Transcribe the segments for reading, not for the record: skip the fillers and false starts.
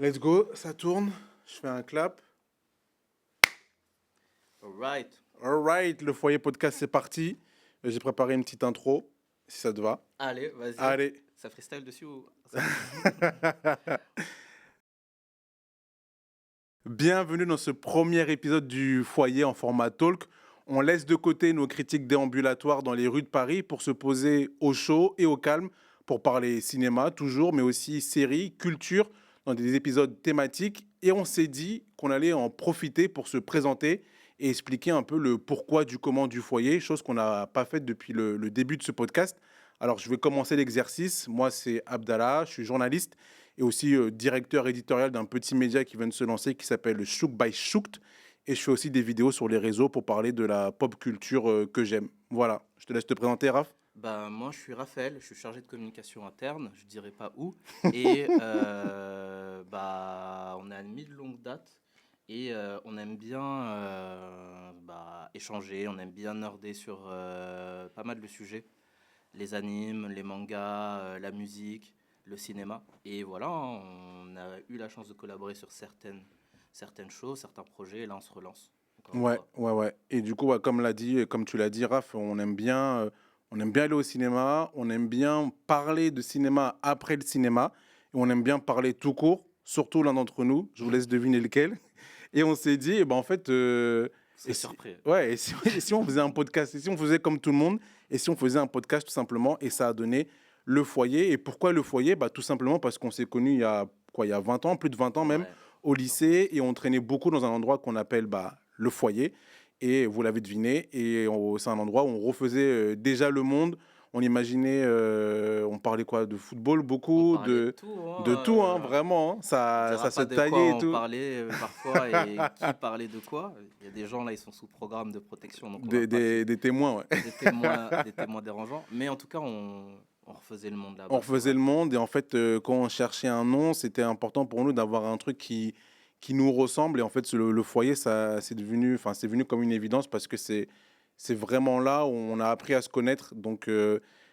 Let's go, ça tourne. Je fais un clap. Alright. Alright, le foyer podcast, c'est parti. J'ai préparé une petite intro, si ça te va. Allez, vas-y. Allez. Ça freestyle dessus ou... Bienvenue dans ce premier épisode du foyer en format talk. On laisse de côté nos critiques déambulatoires dans les rues de Paris pour se poser au chaud et au calme pour parler cinéma toujours, mais aussi séries, culture, dans des épisodes thématiques. Et on s'est dit qu'on allait en profiter pour se présenter et expliquer un peu le pourquoi du comment du foyer, chose qu'on n'a pas faite depuis le début de ce podcast. Alors, je vais commencer l'exercice. Moi, c'est Abdallah, je suis journaliste et aussi directeur éditorial d'un petit média qui vient de se lancer qui s'appelle Shook by Shooked. Et je fais aussi des vidéos sur les réseaux pour parler de la pop culture que j'aime. Voilà, je te laisse te présenter, Raph. Bah, moi, je suis Raphaël, je suis chargé de communication interne, je dirais pas où. Et on a amis de longue date et on aime bien échanger, on aime bien nerder sur pas mal de sujets. Les animes, les mangas, la musique, le cinéma. Et voilà, hein, on a eu la chance de collaborer sur certaines choses, certains projets, et là on se relance. Encore une Ouais, fois. ouais, ouais. Et du coup, ouais, comme tu l'as dit, Raph, on aime bien aller au cinéma, on aime bien parler de cinéma après le cinéma, et on aime bien parler tout court, surtout l'un d'entre nous. Je vous laisse deviner lequel. Et on s'est dit, eh ben, en fait, Vous et serez si, surpris. ouais, et si on faisait un podcast, et si on faisait comme tout le monde, et si on faisait un podcast tout simplement, et ça a donné le foyer. Et pourquoi le foyer? Bah, tout simplement parce qu'on s'est connus il y a, quoi, il y a 20 ans, plus de 20 ans même, Ouais, au longtemps. lycée, et on traînait beaucoup dans un endroit qu'on appelle bah, le foyer. Et vous l'avez deviné, c'est un endroit où on refaisait déjà le monde. On imaginait, on parlait quoi, de football On beaucoup, parlait de tout, de tout, hein, hein. vraiment. Hein. On Ça dira se pas de quoi taillait et on tout. parlait parfois et qui parlait de quoi. Il y a des gens là, ils sont sous programme de protection, donc on va pas Des témoins, ouais. des témoins dérangeants. Mais en tout cas, on refaisait le monde On là-bas, c'est refaisait vrai. le monde et en fait, quand on cherchait un nom, c'était important pour nous d'avoir un truc qui nous ressemble. Et en fait, le foyer, c'est venu comme une évidence parce que c'est vraiment là où on a appris à se connaître. Donc,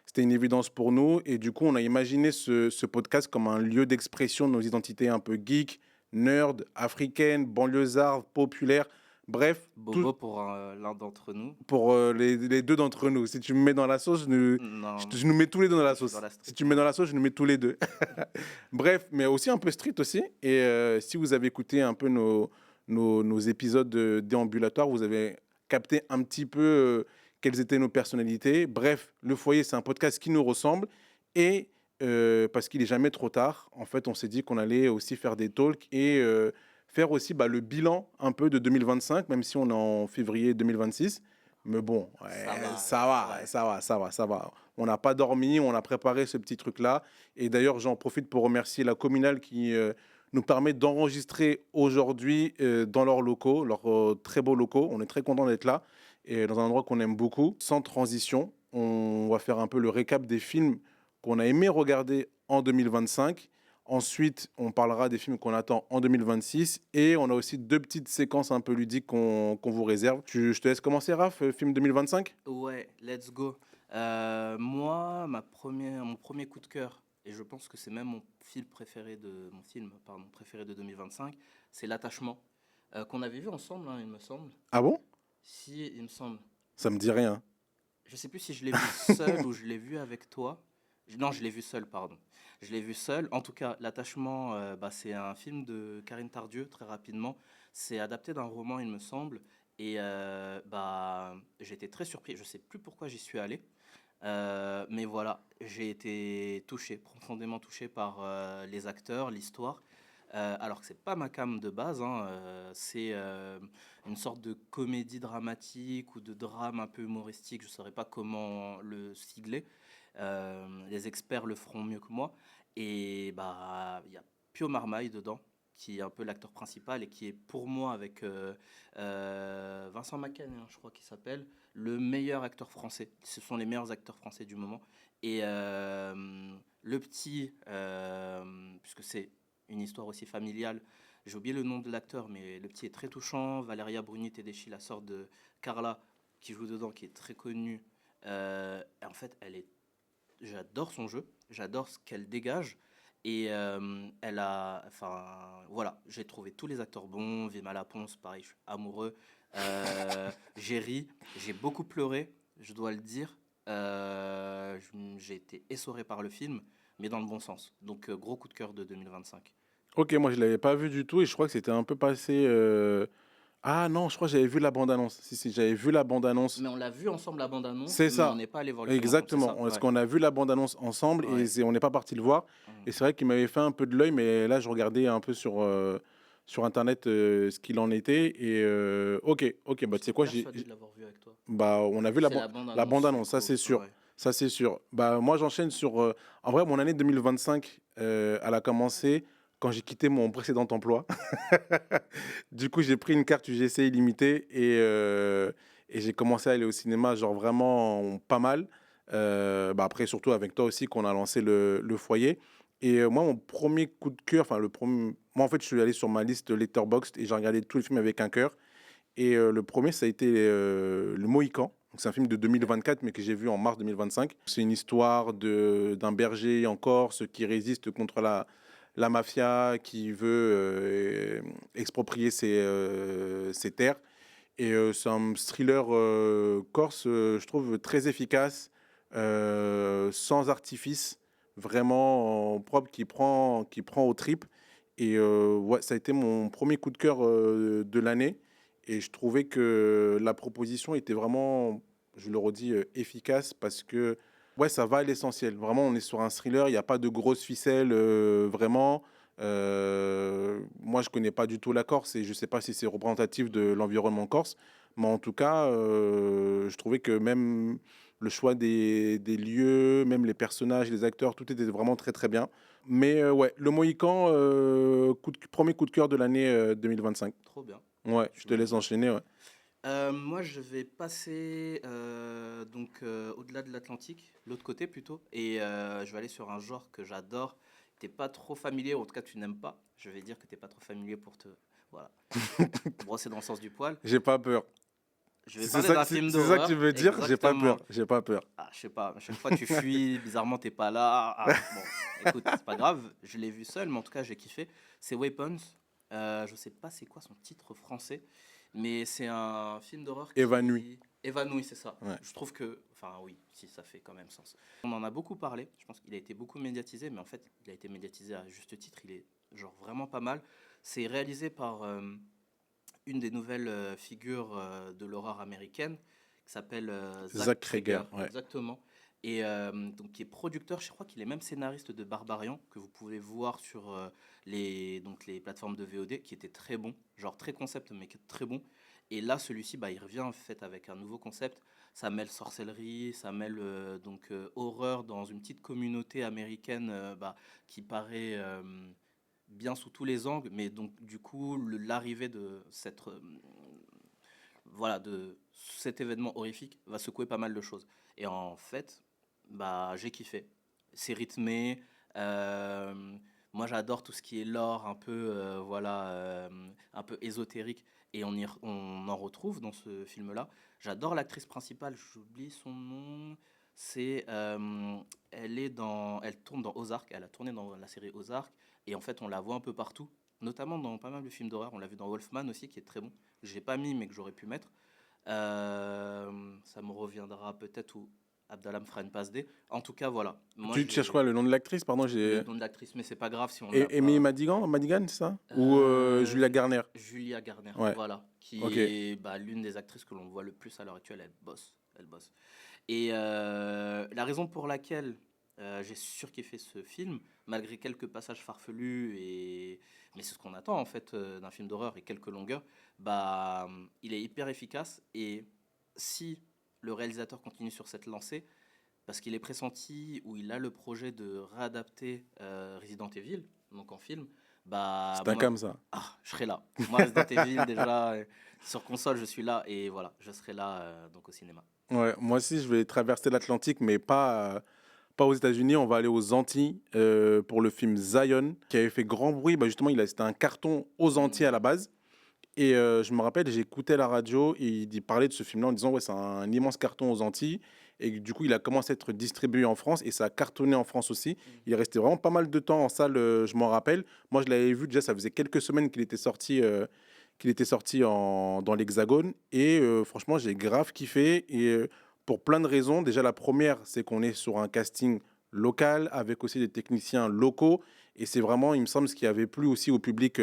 c'était une évidence pour nous. Et du coup, on a imaginé ce podcast comme un lieu d'expression de nos identités un peu geek, nerd, africaine, banlieusarde, populaire. Bref, tout Bobo pour l'un d'entre nous. pour les deux d'entre nous. Si tu me mets dans la sauce, Non, je nous mets tous les deux dans la je suis dans sauce. la Si street, tu me mets moi. dans la sauce, je nous mets tous les deux. Bref, mais aussi un peu street aussi. Et si vous avez écouté un peu nos épisodes déambulatoires, vous avez capté un petit peu quelles étaient nos personnalités. Bref, Le Foyer, c'est un podcast qui nous ressemble. Et parce qu'il n'est jamais trop tard, en fait, on s'est dit qu'on allait aussi faire des talks et faire aussi bah, le bilan un peu de 2025, même si on est en février 2026. Mais bon, Ça ouais, va, ça va, ouais. ça va, ça va, ça va. On n'a pas dormi, on a préparé ce petit truc-là. Et d'ailleurs, j'en profite pour remercier la communale qui nous permet d'enregistrer aujourd'hui dans leurs locaux, leurs très beaux locaux. On est très content d'être là et dans un endroit qu'on aime beaucoup. Sans transition, on va faire un peu le récap des films qu'on a aimé regarder en 2025. Ensuite, on parlera des films qu'on attend en 2026 et on a aussi deux petites séquences un peu ludiques qu'on vous réserve. Je te laisse commencer, Raph, film 2025. Ouais, let's go. Moi, mon premier coup de cœur, et je pense que c'est même mon film, pardon, préféré de 2025, c'est L'attachement, qu'on avait vu ensemble, hein, il me semble. Ah bon? Si, il me semble. Ça me dit rien. Je sais plus si je l'ai vu seul ou je l'ai vu avec toi. Non, je l'ai vu seul, pardon. Je l'ai vu seul. En tout cas, L'attachement, c'est un film de Karine Tardieu, très rapidement. C'est adapté d'un roman, il me semble. Et j'ai été très surpris. Je sais plus pourquoi j'y suis allé. Mais voilà, j'ai été touché, profondément touché par les acteurs, l'histoire. Alors que c'est pas ma came de base, hein, c'est une sorte de comédie dramatique ou de drame un peu humoristique, je ne saurais pas comment le sigler. Les experts le feront mieux que moi. Et bah, il y a Pio Marmaille dedans, qui est un peu l'acteur principal et qui est pour moi, avec Vincent Macaigne, hein, je crois qu'il s'appelle, le meilleur acteur français. Ce sont les meilleurs acteurs français du moment. Et le petit, puisque c'est une histoire aussi familiale, j'ai oublié le nom de l'acteur, mais le petit est très touchant. Valeria Bruni Tedeschi, la sœur de Carla, qui joue dedans, qui est très connue. En fait, j'adore son jeu, j'adore ce qu'elle dégage. Et enfin, voilà, j'ai trouvé tous les acteurs bons. Vima Laponce, pareil, je suis amoureux. J'ai ri, j'ai beaucoup pleuré, je dois le dire. J'ai été essoré par le film, mais dans le bon sens. Donc, gros coup de cœur de 2025. Ok, moi je l'avais pas vu du tout et je crois que c'était un peu passé. Ah non, je crois que j'avais vu la bande-annonce. Si, si, j'avais vu la bande-annonce. Mais on l'a vu ensemble la bande-annonce, C'est mais on ça, n'est pas allé voir le film ensemble, c'est exactement. ça? Parce Ouais, qu'on a vu la bande-annonce ensemble et ouais. on n'est pas parti le voir. Mhm. Et c'est vrai qu'il m'avait fait un peu de l'œil, mais là je regardais un peu sur Internet ce qu'il en était. Et ok, bah tu J'étais sais quoi, persuadé de l'avoir vu avec toi. bah, on a vu C'est la la bande-annonce, du bande-annonce, ça coup. c'est sûr. Ouais. Ça c'est sûr. Bah, moi j'enchaîne sur. En vrai, mon année 2025, elle a commencé quand j'ai quitté mon précédent emploi. Du coup, j'ai pris une carte UGC illimitée et j'ai commencé à aller au cinéma, genre vraiment pas mal. Bah après, surtout avec toi aussi, qu'on a lancé le foyer. Et moi, mon premier coup de cœur, enfin, moi en fait, je suis allé sur ma liste Letterboxd et j'ai regardé tous les films avec un cœur. Et le premier, ça a été Le Mohican. Donc, c'est un film de Ok. 2024, mais que j'ai vu en mars 2025. C'est une histoire d'un berger en Corse qui résiste contre la mafia, qui veut exproprier ses terres. Et c'est un thriller corse, je trouve, très efficace, sans artifice, vraiment propre, qui prend aux tripes. Et ouais, ça a été mon premier coup de cœur de l'année. Et je trouvais que la proposition était vraiment, je le redis, efficace parce que ouais, ça va à l'essentiel. Vraiment, on est sur un thriller, il n'y a pas de grosses ficelles, vraiment. Moi, je connais pas du tout la Corse et je sais pas si c'est représentatif de l'environnement corse. Mais en tout cas, je trouvais que même le choix des lieux, même les personnages, les acteurs, tout était vraiment très très bien. Mais ouais, le Mohican, premier coup de cœur de l'année 2025. Trop bien. Ouais, je Je te me le laisse note. enchaîner. Ouais. Moi, je vais passer donc au-delà de l'Atlantique, l'autre côté plutôt, et je vais aller sur un genre que j'adore. T'es pas trop familier, ou en tout cas tu n'aimes pas. Je vais dire que t'es pas trop familier pour te, voilà, brosser dans le sens du poil. J'ai pas peur. Je vais Si c'est parler ça, d'un film c'est ça que tu d'horreur, veux dire, j'ai pas peur. exactement. J'ai pas peur. Ah, je sais pas, à chaque fois tu fuis, bizarrement t'es pas là. Ah, bon, écoute, c'est pas grave, je l'ai vu seul, mais en tout cas j'ai kiffé. C'est Weapons. Je sais pas c'est quoi son titre français, mais c'est un film d'horreur Évanoui. qui évanoui, c'est ça. Ouais. Je trouve que, enfin oui, si ça fait quand même sens. On en a beaucoup parlé. Je pense qu'il a été beaucoup médiatisé, mais en fait il a été médiatisé à juste titre. Il est genre vraiment pas mal. C'est réalisé par une des nouvelles figures de l'horreur américaine qui s'appelle Zach Zach Krieger, Kreger, ouais. exactement. Et donc qui est producteur, je crois qu'il est même scénariste de Barbarian, que vous pouvez voir sur donc les plateformes de VOD, qui était très bon, genre très concept, mais qui est très bon. Et là, celui-ci, bah, il revient en fait avec un nouveau concept. Ça mêle sorcellerie, ça mêle donc horreur dans une petite communauté américaine bah, qui paraît bien sous tous les angles, mais donc du coup l'arrivée de cette voilà de cet événement horrifique va secouer pas mal de choses. Et en fait, bah j'ai kiffé. C'est rythmé. euh, Moi j'adore tout ce qui est lore un peu voilà un peu ésotérique et on en retrouve dans ce film-là. J'adore l'actrice principale. J'oublie son nom. C'est elle tourne dans Ozark. Elle a tourné dans la série Ozark. Et en fait, on la voit un peu partout, notamment dans pas mal de films d'horreur. On l'a vu dans Wolfman aussi, qui est très bon. Que j'ai pas mis, mais que j'aurais pu mettre. Ça me reviendra peut-être où Abdallah me fera une passe D. En tout cas, voilà. Moi, Tu cherches j'ai quoi, le nom de l'actrice? Pardon, le j'ai. nom de l'actrice, mais c'est pas grave si on l'a Amy pas. Madigan, c'est ça? Ou Julia Garner? Julia Garner, Ouais, voilà, qui ok. est bah, l'une des actrices que l'on voit le plus à l'heure actuelle. Elle bosse, elle bosse. Et la raison pour laquelle j'ai surkiffé ce film, malgré quelques passages farfelus, mais c'est ce qu'on attend en fait d'un film d'horreur et quelques longueurs, bah, il est hyper efficace. Et si le réalisateur continue sur cette lancée, parce qu'il est pressenti ou il a le projet de réadapter Resident Evil, donc en film, bah C'est un moi, cam, ça. ah, je serai là. Moi, Resident Evil, déjà, sur console, je suis là et voilà, je serai là donc au cinéma. Ouais, moi aussi, je vais traverser l'Atlantique, mais pas aux États-Unis. On va aller aux Antilles pour le film Zion, qui avait fait grand bruit. Bah, justement, c'était un carton aux Antilles à la Mhm. base. Et je me rappelle, j'écoutais la radio et il parlait de ce film-là en disant ouais, c'est un immense carton aux Antilles. et du coup, il a commencé à être distribué en France et ça a cartonné en France aussi. Mm. Il est resté vraiment pas mal de temps en salle, je m'en rappelle. Moi, je l'avais vu déjà, ça faisait quelques semaines qu'il était sorti dans l'Hexagone et franchement, j'ai grave kiffé et pour plein de raisons. Déjà, la première, c'est qu'on est sur un casting local avec aussi des techniciens locaux et c'est vraiment, il me semble, ce qui avait plu aussi au public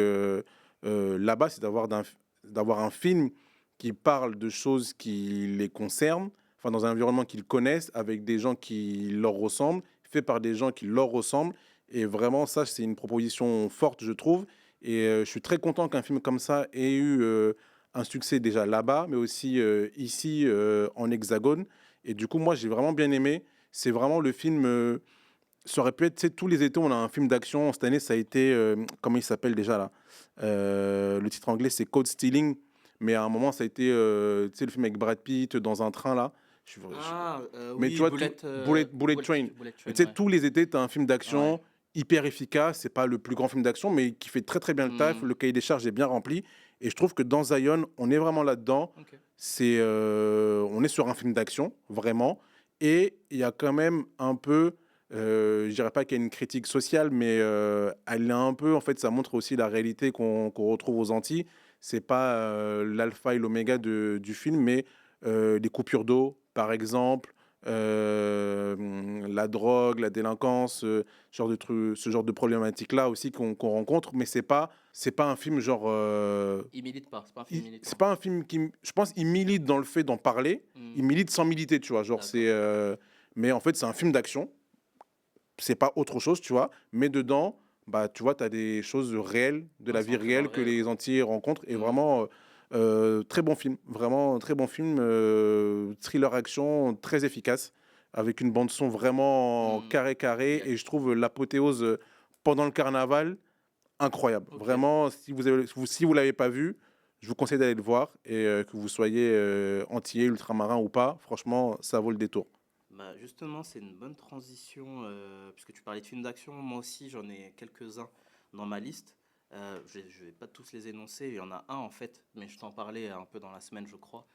là-bas, c'est d'avoir un film qui parle de choses qui les concernent, enfin dans un environnement qu'ils connaissent, avec des gens qui leur ressemblent, fait par des gens qui leur ressemblent. Et vraiment, ça, c'est une proposition forte, je trouve. Et je suis très content qu'un film comme ça ait eu un succès déjà là-bas, mais aussi ici en Hexagone. Et du coup, moi, j'ai vraiment bien aimé. C'est vraiment le film. Ça aurait pu être, tu sais, tous les étés, on a un film d'action. Cette année, ça a été, comment il s'appelle déjà là? Le titre anglais, c'est Code Stealing. Mais à un moment, ça a été, tu sais, le film avec Brad Pitt dans un train là. Ah, Mais tu oui, vois, Bullet Train. Bullet Mais Train, tu sais, ouais. tous les étés, tu as un film Ouais. d'action hyper efficace. C'est pas le plus grand film d'action, mais qui fait très très bien le taf. Hmm, Le cahier des charges est bien rempli. Et je trouve que dans Zion, on est vraiment là-dedans. ok. On est sur un film d'action, vraiment. Et il y a quand même un peu, je dirais pas qu'il y a une critique sociale, mais elle est un peu, en fait, ça montre aussi la réalité qu'on retrouve aux Antilles. C'est pas l'alpha et l'oméga du film, mais les coupures d'eau, par exemple, la drogue, la délinquance, ce genre de problématiques-là aussi qu'on rencontre. Mais c'est pas un film genre. Il milite pas, c'est pas un film C'est militant. pas un film qui. Je pense qu'il milite dans le fait d'en parler. Hmm, Il milite sans militer, tu vois. Genre, d'accord. mais en fait, c'est un film d'action. C'est pas autre chose, tu vois. Mais dedans, bah, tu vois, tu as des choses réelles, de Ouais, la c'est vie ancré dans le réelle que réel, les quoi. Antillais rencontrent. Et Hmm, vraiment, très bon film. Vraiment, très bon film. Thriller action, très efficace. Avec une bande-son vraiment hmm, carré. yeah, Et je trouve l'apothéose pendant le carnaval incroyable. ok. Vraiment, si vous l'avez pas vu, je vous conseille d'aller le voir. Et que vous soyez antillais, ultramarin ou pas, franchement, ça vaut le détour. Bah, justement, c'est une bonne transition, puisque tu parlais de films d'action. Moi aussi, j'en ai quelques-uns dans ma liste. Je ne vais pas tous les énoncer. Il y en a un, en fait, mais je t'en parlais un peu dans la semaine, je crois,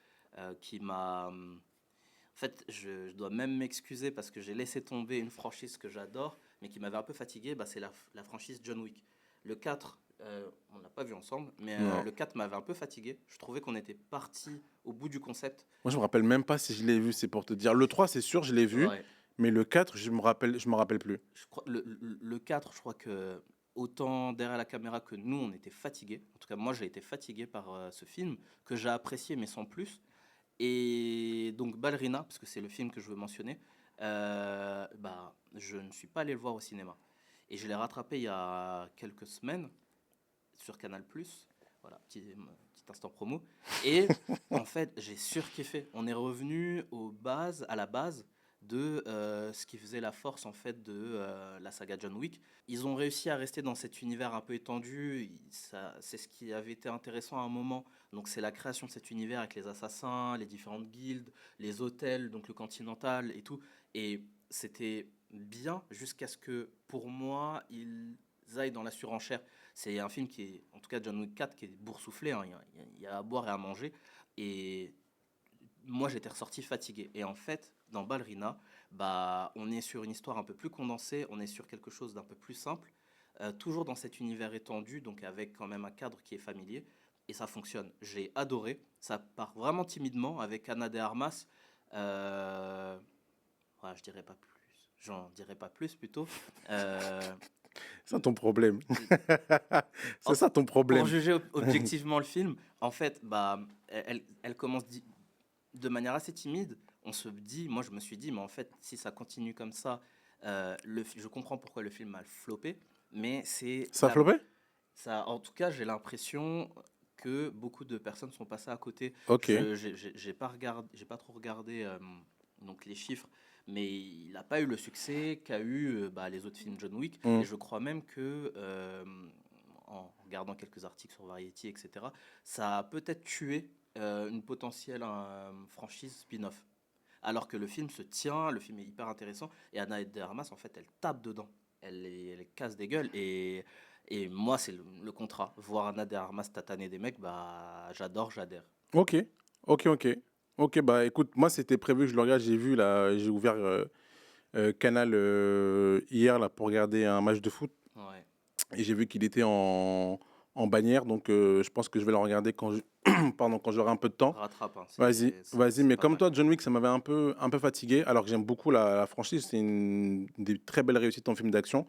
qui m'a... En fait, je dois même m'excuser parce que j'ai laissé tomber une franchise que j'adore, mais qui m'avait un peu fatigué. Bah, c'est la franchise John Wick. Le 4, on l'a pas vu ensemble, mais Non. le 4 m'avait un peu fatigué. Je trouvais qu'on était parti au bout du concept. Moi, je me rappelle même pas si je l'ai vu, c'est pour te dire. Le 3 c'est sûr, je l'ai vu. Ouais. Mais le 4 je me rappelle plus. Je crois, le 4, je crois que autant derrière la caméra que nous, on était fatigués. En tout cas, moi, j'ai été fatigué par ce film que j'ai apprécié, mais sans plus. Et donc, Ballerina, parce que c'est le film que je veux mentionner, bah, je ne suis pas allé le voir au cinéma. Et je l'ai rattrapé il y a quelques semaines sur Canal+. Voilà, petit instant promo. Et en fait, j'ai surkiffé. On est revenu à la base de ce qui faisait la force en fait de la saga John Wick. Ils ont réussi à rester dans cet univers un peu étendu. C'est ce qui avait été intéressant à un moment. Donc c'est la création de cet univers avec les assassins, les différentes guildes, les hôtels, donc le Continental et tout. Et c'était bien jusqu'à ce que, pour moi, ils aillent dans la surenchère. C'est un film qui est, en tout cas John Wick 4, qui est boursouflé, hein. Il y a à boire et à manger. Et moi, j'étais ressorti fatigué. Et en fait, dans Ballerina, bah, on est sur une histoire un peu plus condensée, on est sur quelque chose d'un peu plus simple, toujours dans cet univers étendu, donc avec quand même un cadre qui est familier. Et ça fonctionne. J'ai adoré. Ça part vraiment timidement avec Anna de Armas. Euh, ouais, je dirais pas plus. J'en dirais pas plus plutôt. Euh, C'est ça ton problème. C'est en- ça ton pour problème. juger objectivement le film, en fait, bah, elle commence de manière assez timide. On se dit, moi je me suis dit, mais en fait, si ça continue comme ça, je comprends pourquoi le film a floppé, mais c'est Ça a la, flopé? ça, en tout cas, j'ai l'impression que beaucoup de personnes sont passées à côté. Ok. J'ai pas trop regardé donc les chiffres, mais il n'a pas eu le succès qu'a eu bah, les autres films John Wick. Hmm. Et je crois même que en regardant quelques articles sur Variety, etc., ça a peut-être tué une potentielle franchise spin-off. Alors que le film se tient, le film est hyper intéressant, et Anna de Armas, en fait, elle tape dedans. Elle casse des gueules, et moi, c'est le contrat. Voir Anna de Armas tataner des mecs, bah, j'adore, j'adhère. Ok. Ok. Ok, bah écoute, moi c'était prévu que je le regarde. J'ai vu là, j'ai ouvert Canal hier là pour regarder un match de foot Ouais, et j'ai vu qu'il était en bannière, donc je pense que je vais le regarder quand pardon, quand j'aurai un peu de temps. rattrape, hein, Vas-y, vas-y. c'est Mais pas comme mal. toi, John Wick, ça m'avait un peu fatigué, alors que j'aime beaucoup la franchise. C'est une des très belles réussites en film d'action.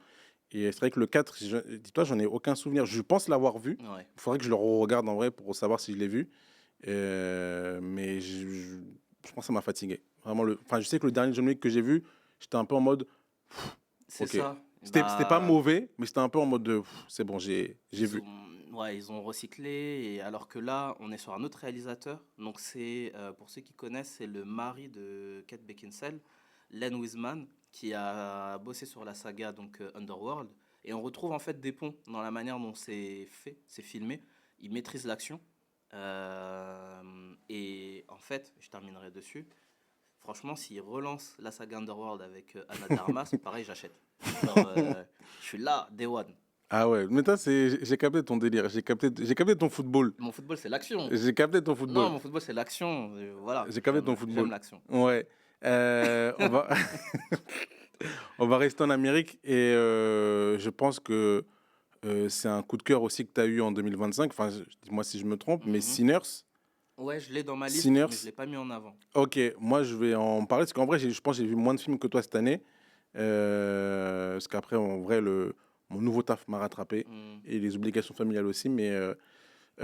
Et c'est vrai que le 4, dis-toi, j'en ai aucun souvenir. Je pense l'avoir vu. Ouais. Il faudrait que je le regarde en vrai pour savoir si je l'ai vu. Mais je pense que ça m'a fatigué. Vraiment, enfin, je sais que le dernier John Wick que j'ai vu, j'étais un peu en mode, C'est ok. ça. C'était pas Bah, mauvais, mais c'était un peu en mode de, c'est bon, j'ai ils vu. ont, ouais, ils ont recyclé, et alors que là, on est sur un autre réalisateur. Donc, c'est, pour ceux qui connaissent, c'est le mari de Kate Beckinsale, Len Wiseman, qui a bossé sur la saga donc Underworld. Et on retrouve en fait des ponts dans la manière dont c'est fait, c'est filmé. Il maîtrise l'action. Et en fait, je terminerai dessus. Franchement, s'il relance la saga Underworld avec Anna de Armas, pareil, j'achète. Genre, je suis là, Day One. Ah ouais, mais toi, j'ai capté ton délire, j'ai capté ton football. Mon football, c'est l'action. J'ai capté ton Non, football. mon football, c'est l'action. Voilà, J'ai capté ton j'aime football. l'action. Ouais. On va, on va rester en Amérique et je pense que c'est un coup de cœur aussi que tu as eu en 2025. Enfin, dis-moi si je me trompe, mais Mhm. Sinners. Ouais, je l'ai dans ma liste, mais je Sinners. l'ai pas mis en avant. Ok, moi je vais en parler parce qu'en vrai, je pense que j'ai vu moins de films que toi cette année. Parce qu'après, en vrai, mon nouveau taf m'a rattrapé Hmm. et les obligations familiales aussi. Mais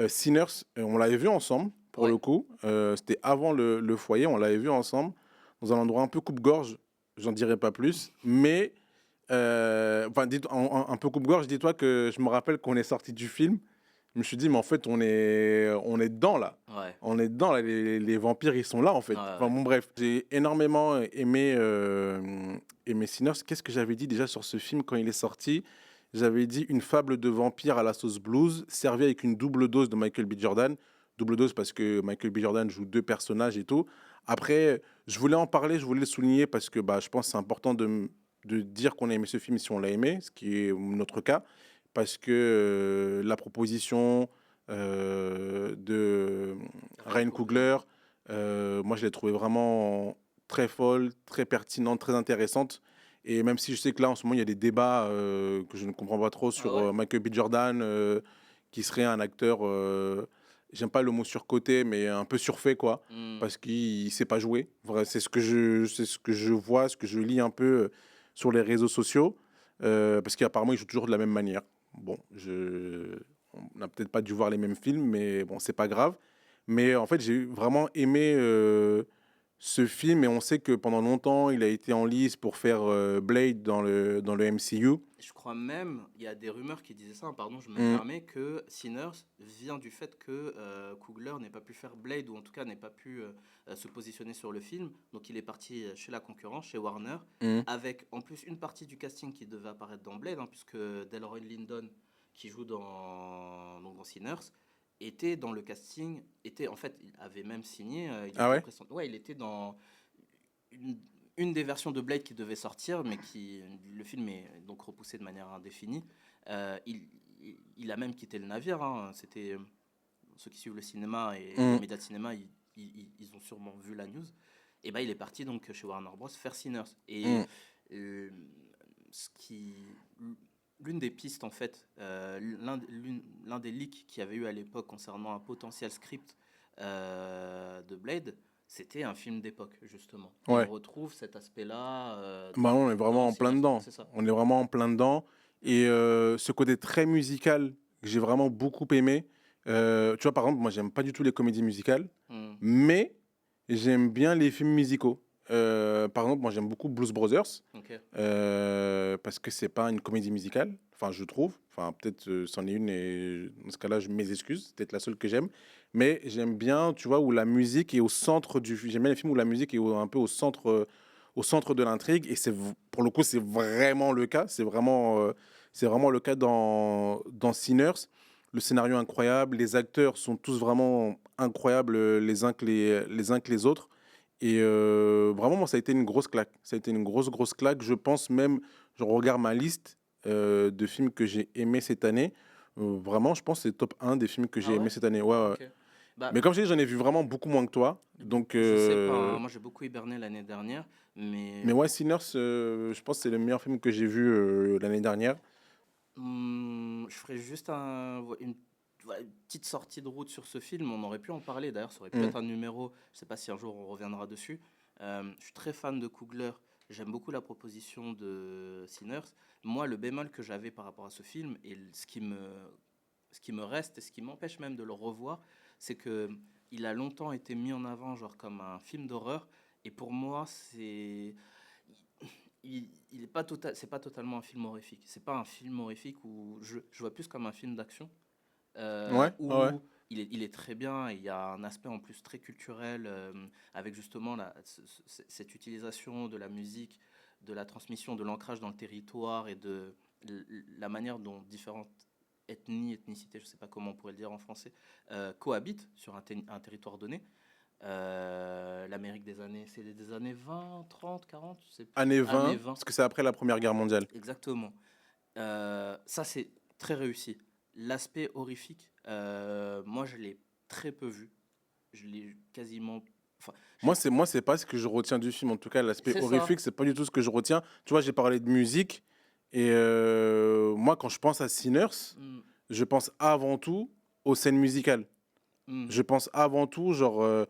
Sinners, on l'avait vu ensemble pour Ouais, le coup. C'était avant le foyer, on l'avait vu ensemble dans un endroit un peu coupe-gorge. J'en dirai pas plus. Mais, enfin, un peu coupe-gorge, dis-toi que je me rappelle qu'on est sorti du film. Je me suis dit, mais en fait, on est dedans là. ouais, On est dedans là. Les vampires, ils sont là en ouais, fait. Enfin, ouais. bon, bref. J'ai énormément aimé Sinners. Qu'est-ce que j'avais dit déjà sur ce film quand il est sorti? J'avais dit une fable de vampire à la sauce blues, servie avec une double dose de Michael B. Jordan. Double dose parce que Michael B. Jordan joue deux personnages et tout. Après, je voulais en parler, je voulais le souligner parce que bah, je pense que c'est important de dire qu'on a aimé ce film si on l'a aimé, ce qui est notre cas. Parce que la proposition de Ryan Ryan Coogler. Coogler, moi je l'ai trouvé vraiment très folle, très pertinente, très intéressante. Et même si je sais que là, en ce moment, il y a des débats que je ne comprends pas trop Ah sur ouais? Michael B. Jordan, qui serait un acteur, j'aime pas le mot surcoté, mais un peu surfait, quoi, Hmm. parce qu'il ne sait pas jouer. Vrai, c'est ce que je vois, ce que je lis un peu sur les réseaux sociaux, parce qu'apparemment, il joue toujours de la même manière. Bon, on n'a peut-être pas dû voir les mêmes films, mais bon, c'est pas grave. Mais en fait, j'ai vraiment aimé ce film et on sait que pendant longtemps, il a été en lice pour faire Blade dans le MCU. Je crois même, il y a des rumeurs qui disaient ça, hein, pardon, je me Mm, permets, que Sinners vient du fait que Coogler n'ait pas pu faire Blade, ou en tout cas n'ait pas pu se positionner sur le film. Donc il est parti chez la concurrence, chez Warner, mm, avec en plus une partie du casting qui devait apparaître dans Blade, hein, puisque Delroy Lindo, qui joue donc dans Sinners, était dans le casting, était en fait, il avait même signé, il Ah était ouais? pressenti, ouais, il était dans une, une des versions de Blade qui devait sortir, mais qui le film est donc repoussé de manière indéfinie. Euh, il, il a même quitté le navire, hein. C'était ceux qui suivent le cinéma et les Mm, médias de cinéma, ils ont sûrement vu la news. Et ben il est parti donc chez Warner Bros faire Sinners. Et mm. euh, ce qui l'une des pistes en fait, l'un des leaks qu'il y avait eu à l'époque concernant un potentiel script de Blade, c'était un film d'époque, justement. Et on Ouais. retrouve cet aspect-là Bah, on est vraiment dans en plein Sinners. dedans. C'est ça. On est vraiment en plein dedans. Et ce côté très musical que j'ai vraiment beaucoup aimé. Tu vois, par exemple, moi, j'aime pas du tout les comédies musicales, Hmm. mais j'aime bien les films musicaux. Par exemple, moi, j'aime beaucoup Blues Brothers. Ok. Parce que c'est pas une comédie musicale, enfin je trouve, enfin peut-être c'en est une et dans ce cas-là je mes excuses, c'est peut-être la seule que j'aime, mais j'aime bien, tu vois, où la musique est au centre du, j'aime bien les films où la musique est un peu au centre de l'intrigue et pour le coup c'est vraiment le cas, c'est vraiment le cas dans Sinners. Le scénario est incroyable, les acteurs sont tous vraiment incroyables les uns que les autres. Et vraiment, moi, ça a été une grosse claque. Ça a été une grosse claque. Je pense même, je regarde ma liste de films que j'ai aimés cette année. Vraiment, je pense que c'est top un des films que Ah j'ai aimés ouais? cette année. Ouais, ouais. Ok. Bah, Mais comme je dis, j'en ai vu vraiment beaucoup moins que toi. Donc, je sais pas, hein, moi j'ai beaucoup hiberné l'année dernière, mais mais ouais, Sinners, je pense que c'est le meilleur film que j'ai vu l'année dernière. je ferais juste voilà, une petite sortie de route sur ce film. On aurait pu en parler, d'ailleurs, ça aurait pu Mm. être un numéro. Je sais pas si un jour on reviendra dessus. Je suis très fan de Coogler. J'aime beaucoup la proposition de Sinners. Moi, le bémol que j'avais par rapport à ce film et ce qui me reste et ce qui m'empêche même de le revoir, c'est que il a longtemps été mis en avant genre comme un film d'horreur. Et pour moi, il est pas c'est pas totalement un film horrifique. C'est pas un film horrifique où je vois plus comme un film d'action Ouais, ouais, ouais. où il est très bien. Il y a un aspect en plus très culturel avec justement cette utilisation de la musique, de la transmission, de l'ancrage dans le territoire et de la manière dont différentes ethnicités, je sais pas comment on pourrait le dire en français, cohabitent sur un territoire donné. L'Amérique des années, c'est des années 20, 30, 40, je sais plus. Année Années 20, 20, parce que c'est après la Première Guerre mondiale. exactement. Ça, c'est très réussi. L'aspect horrifique, moi, je l'ai très peu vu. Je l'ai quasiment. Enfin, j'ai- Moi, c'est pas ce que je retiens du film. En tout cas, l'aspect c'est ça. horrifique, c'est pas du tout ce que je retiens. Tu vois, j'ai parlé de musique. Et moi, quand je pense à Sinners, Mm, je pense avant tout aux scènes musicales. mm. Je pense avant tout, genre,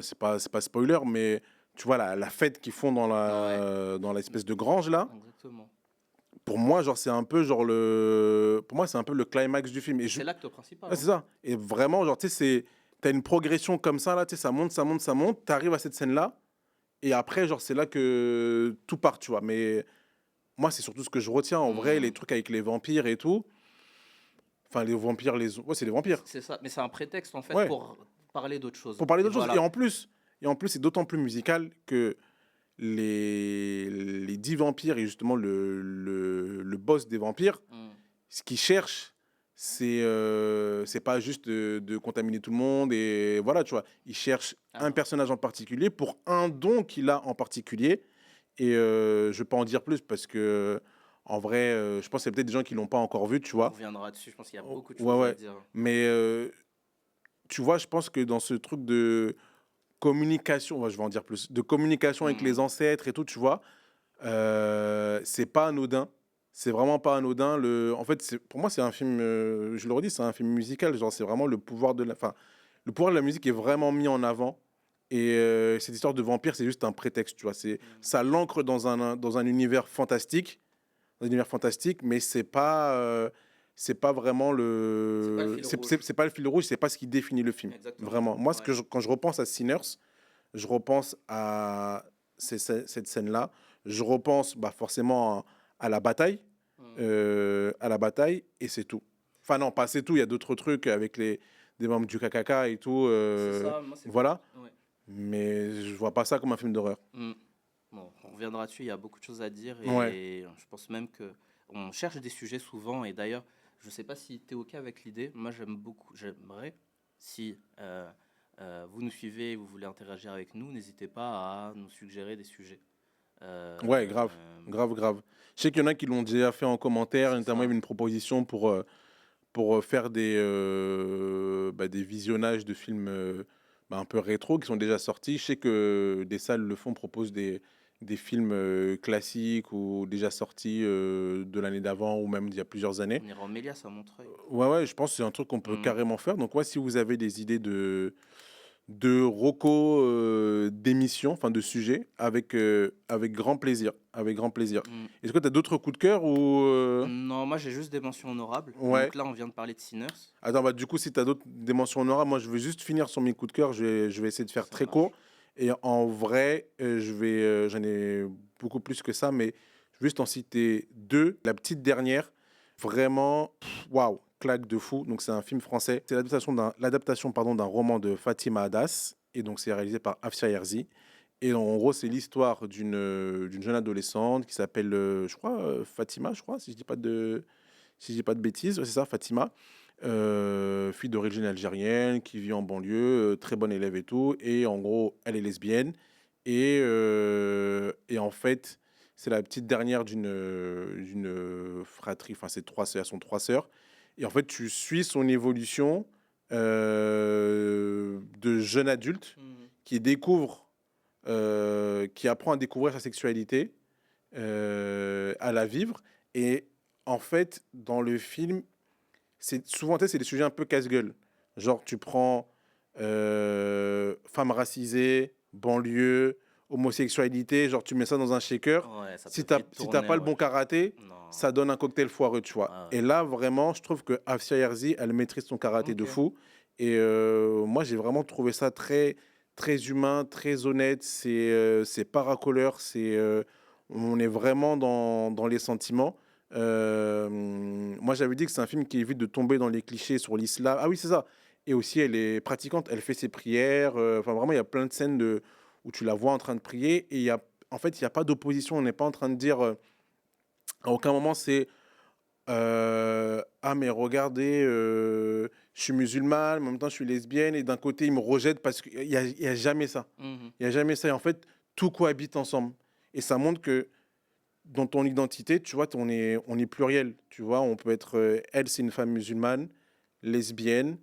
c'est pas spoiler, mais tu vois, la fête qu'ils font Ouais, dans l'espèce de grange là, exactement. pour moi, genre, c'est un peu genre pour moi, c'est un peu le climax du film. C'est l'acte principal, Ouais, hein. c'est ça. Et vraiment, genre, tu sais, t'as une progression comme ça, là, tu sais, ça monte, ça monte, ça monte, t'arrives à cette scène-là, et après, genre, c'est là que tout part, tu vois. Mais moi, c'est surtout ce que je retiens, en vrai, les Mm. trucs avec les vampires et tout. Enfin, les vampires, ouais, c'est les vampires. C'est ça. Mais c'est un prétexte, en fait, Ouais, pour parler d'autre chose. pour parler Et d'autre chose. voilà. Et en plus, c'est d'autant plus musical que les 10 vampires et justement le boss des vampires, Mm. ce qu'il cherche, c'est pas juste de contaminer tout le monde et voilà, tu vois. Il cherche un Alors, personnage en particulier pour un don qu'il a en particulier. Et je vais pas en dire plus parce que, en vrai, je pense qu'il y a peut-être des gens qui l'ont pas encore vu, tu on vois. reviendra dessus. Je pense qu'il y a Oh, beaucoup de ouais, choses à ouais. dire. Mais tu vois, je pense que dans ce truc de communication, ouais, je vais en dire plus, de communication avec les Mm. ancêtres et tout, tu vois, c'est pas anodin. C'est vraiment pas anodin. En fait, pour moi, c'est un film, je le redis, c'est un film musical. Genre, c'est vraiment le pouvoir de enfin, le pouvoir de la musique est vraiment mis en avant. Et cette histoire de vampire, c'est juste un prétexte, tu vois. Mm. Ça l'ancre dans un univers fantastique, mais c'est pas vraiment C'est pas le fil rouge. c'est pas le fil rouge, c'est pas ce qui définit le film. Exactement. Vraiment. Moi, Ouais. quand je repense à Sinners, je repense à cette scène-là. Je repense bah, forcément Mm. à la bataille, et c'est tout. Enfin non, pas c'est tout. Il y a d'autres trucs avec des membres du KKK et tout. C'est ça, moi c'est Voilà. ouais. Mais je vois pas ça comme un film d'horreur. Mm. Bon, on reviendra dessus, il y a beaucoup de choses à dire Ouais. et je pense même que on cherche des sujets souvent et d'ailleurs, je sais pas si tu es OK avec l'idée, moi j'aimerais si vous nous suivez et vous voulez interagir avec nous, n'hésitez pas à nous suggérer des sujets. Ouais, grave. Euh, Grave, grave. Je sais qu'il y en a qui l'ont déjà fait en commentaire, c'est notamment il y ça. avait une proposition pour faire des visionnages de films bah, un peu rétro qui sont déjà sortis. Je sais que des salles le font, proposent des films classiques ou déjà sortis de l'année d'avant ou même d'il y a plusieurs années. On ira en Mélias à Montreuil. Ouais, ouais, je pense que c'est un truc qu'on peut Mm. carrément faire. Donc, ouais, si vous avez des idées de recos d'émissions, enfin de sujets, avec grand plaisir. Avec grand plaisir. Mm. Est-ce que tu as d'autres coups de cœur ou Non, moi j'ai juste des mentions honorables. Ouais. Donc là, on vient de parler de Sinners. Attends, bah, du coup, si tu as d'autres des mentions honorables, moi, je vais juste finir sur mes coups de cœur. Je vais essayer de faire Ça très court. marche. Et en vrai, j'en ai beaucoup plus que ça, mais je vais juste en citer deux. La petite dernière, vraiment, waouh, claque de fou. Donc, c'est un film français. C'est l'adaptation, pardon, d'un roman de Fatima Adas. Et donc, c'est réalisé par Afsia Yerzi. Et en gros, c'est l'histoire d'une jeune adolescente qui s'appelle, je crois, Fatima, je crois, si je dis pas de bêtises. Ouais, c'est ça, Fatima. Fille d'origine algérienne qui vit en banlieue, très bonne élève et tout. Et en gros, elle est lesbienne. Et en fait, c'est la petite dernière d'une fratrie. Enfin, c'est trois sœurs, elles sont trois sœurs. Et en fait, tu suis son évolution de jeune adulte Mhm. qui découvre, qui apprend à découvrir sa sexualité, à la vivre. Et en fait, dans le film, c'est souvent, tu sais, c'est des sujets un peu casse-gueule. Genre, tu prends femmes racisées, banlieue, homosexualité, genre, tu mets ça dans un shaker. Ouais, ça peut Si vite t'as tourner, pas le bon ouais. karaté, Non. ça donne un cocktail foireux, tu vois. Ouais, Et là, vraiment, je trouve que Afsia Yerzi, elle maîtrise son ouais. karaté de Ok. fou. Et moi, j'ai vraiment trouvé ça très, très humain, très honnête. C'est paracoleur, on est vraiment dans les sentiments. Moi, j'avais dit que c'est un film qui évite de tomber dans les clichés sur l'islam. Ah oui, c'est ça. Et aussi, elle est pratiquante, elle fait ses prières. Enfin, vraiment, il y a plein de scènes où tu la vois en train de prier. Et en fait, il n'y a pas d'opposition. On n'est pas en train de dire. À aucun moment, c'est ah, mais regardez, je suis musulmane, mais en même temps, je suis lesbienne. Et d'un côté, ils me rejettent parce qu'il y a jamais ça. Mhm. Il n'y a jamais ça. Et en fait, tout cohabite ensemble. Et ça montre que dans ton identité, tu vois, on est pluriel. Tu vois, on peut être, elle, c'est une femme musulmane, lesbienne,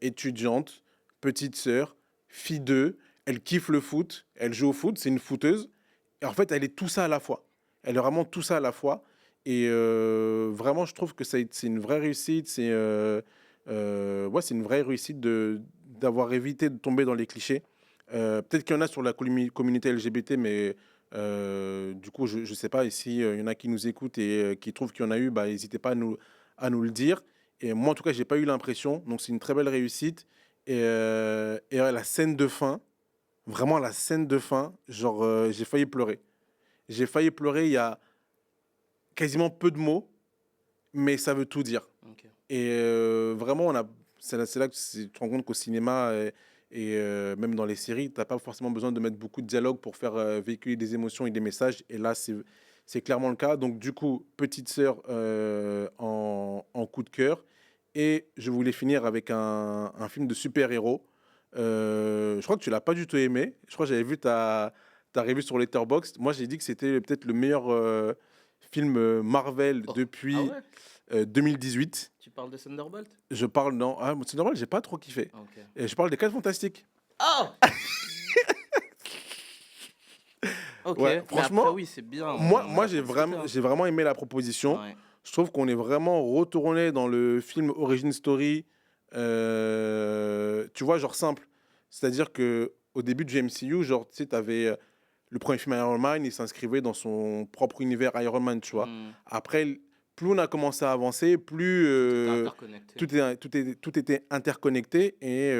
étudiante, petite sœur, fille d'eux, elle kiffe le foot, elle joue au foot, c'est une footeuse. Et en fait, elle est tout ça à la fois. Elle est vraiment tout ça à la fois. Et vraiment, je trouve que c'est une vraie réussite. Ouais, c'est une vraie réussite d'avoir évité de tomber dans les clichés. Peut-être qu'il y en a sur la communauté LGBT, mais du coup, je ne sais pas. Et s'il y en a qui nous écoutent et qui trouvent qu'il y en a eu, bah, n'hésitez pas à nous le dire. Et moi, en tout cas, j'ai pas eu l'impression. Donc, c'est une très belle réussite. Et ouais, la scène de fin, vraiment la scène de fin, genre, j'ai failli pleurer. J'ai failli pleurer. Il y a quasiment peu de mots, mais ça veut tout dire. Ok. Et vraiment, c'est là que tu te rends compte qu'au cinéma même dans les séries, tu n'as pas forcément besoin de mettre beaucoup de dialogue pour faire véhiculer des émotions et des messages. Et là, c'est clairement le cas. Donc, du coup, Petite Sœur en coup de cœur. Et je voulais finir avec un film de super-héros. Je crois que tu l'as pas du tout aimé. Je crois que j'avais vu ta revue sur Letterboxd. Moi, j'ai dit que c'était peut-être le meilleur film Marvel Oh. Ah depuis ouais? 2018. Tu parles de Thunderbolt? Je parle dans. Ah, c'est normal, j'ai pas trop kiffé. Ok. Et je parle des 4 Fantastiques. Oh! Ok, Ouais, mais après, franchement, oui, c'est bien, on moi l'a félicité, hein. j'ai vraiment aimé la proposition. Ouais. Je trouve qu'on est vraiment retourné dans le film Origin Story. Tu vois, genre simple. C'est-à-dire que au début du MCU, genre, tu sais, t'avais le premier film Iron Man, il s'inscrivait dans son propre univers Iron Man, tu vois. Hmm. Après, plus on a commencé à avancer, plus Tout était interconnecté. tout était interconnecté. Et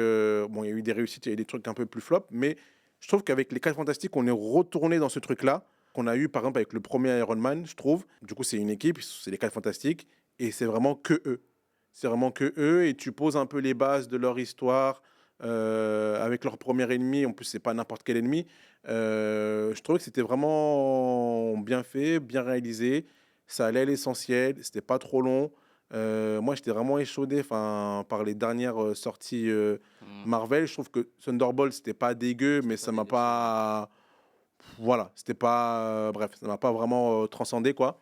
bon, il y a eu des réussites, il y a eu des trucs un peu plus flop, mais je trouve qu'avec les 4 Fantastiques, on est retourné dans ce truc-là qu'on a eu par exemple avec le premier Iron Man, je trouve. Du coup, c'est une équipe, c'est les 4 Fantastiques, et c'est vraiment que eux. C'est vraiment que eux, et tu poses un peu les bases de leur histoire avec leur premier ennemi. En plus, c'est pas n'importe quel ennemi. Je trouvais que c'était vraiment bien fait, bien réalisé. Ça allait à l'essentiel, c'était pas trop long. Moi, j'étais vraiment échaudé par les dernières sorties Hmm. Marvel. Je trouve que Thunderbolt, c'était pas dégueu, Ça t'a mais pas ça m'a déçu, ouais. pas. Voilà, c'était pas. Bref, ça m'a pas vraiment transcendé, quoi.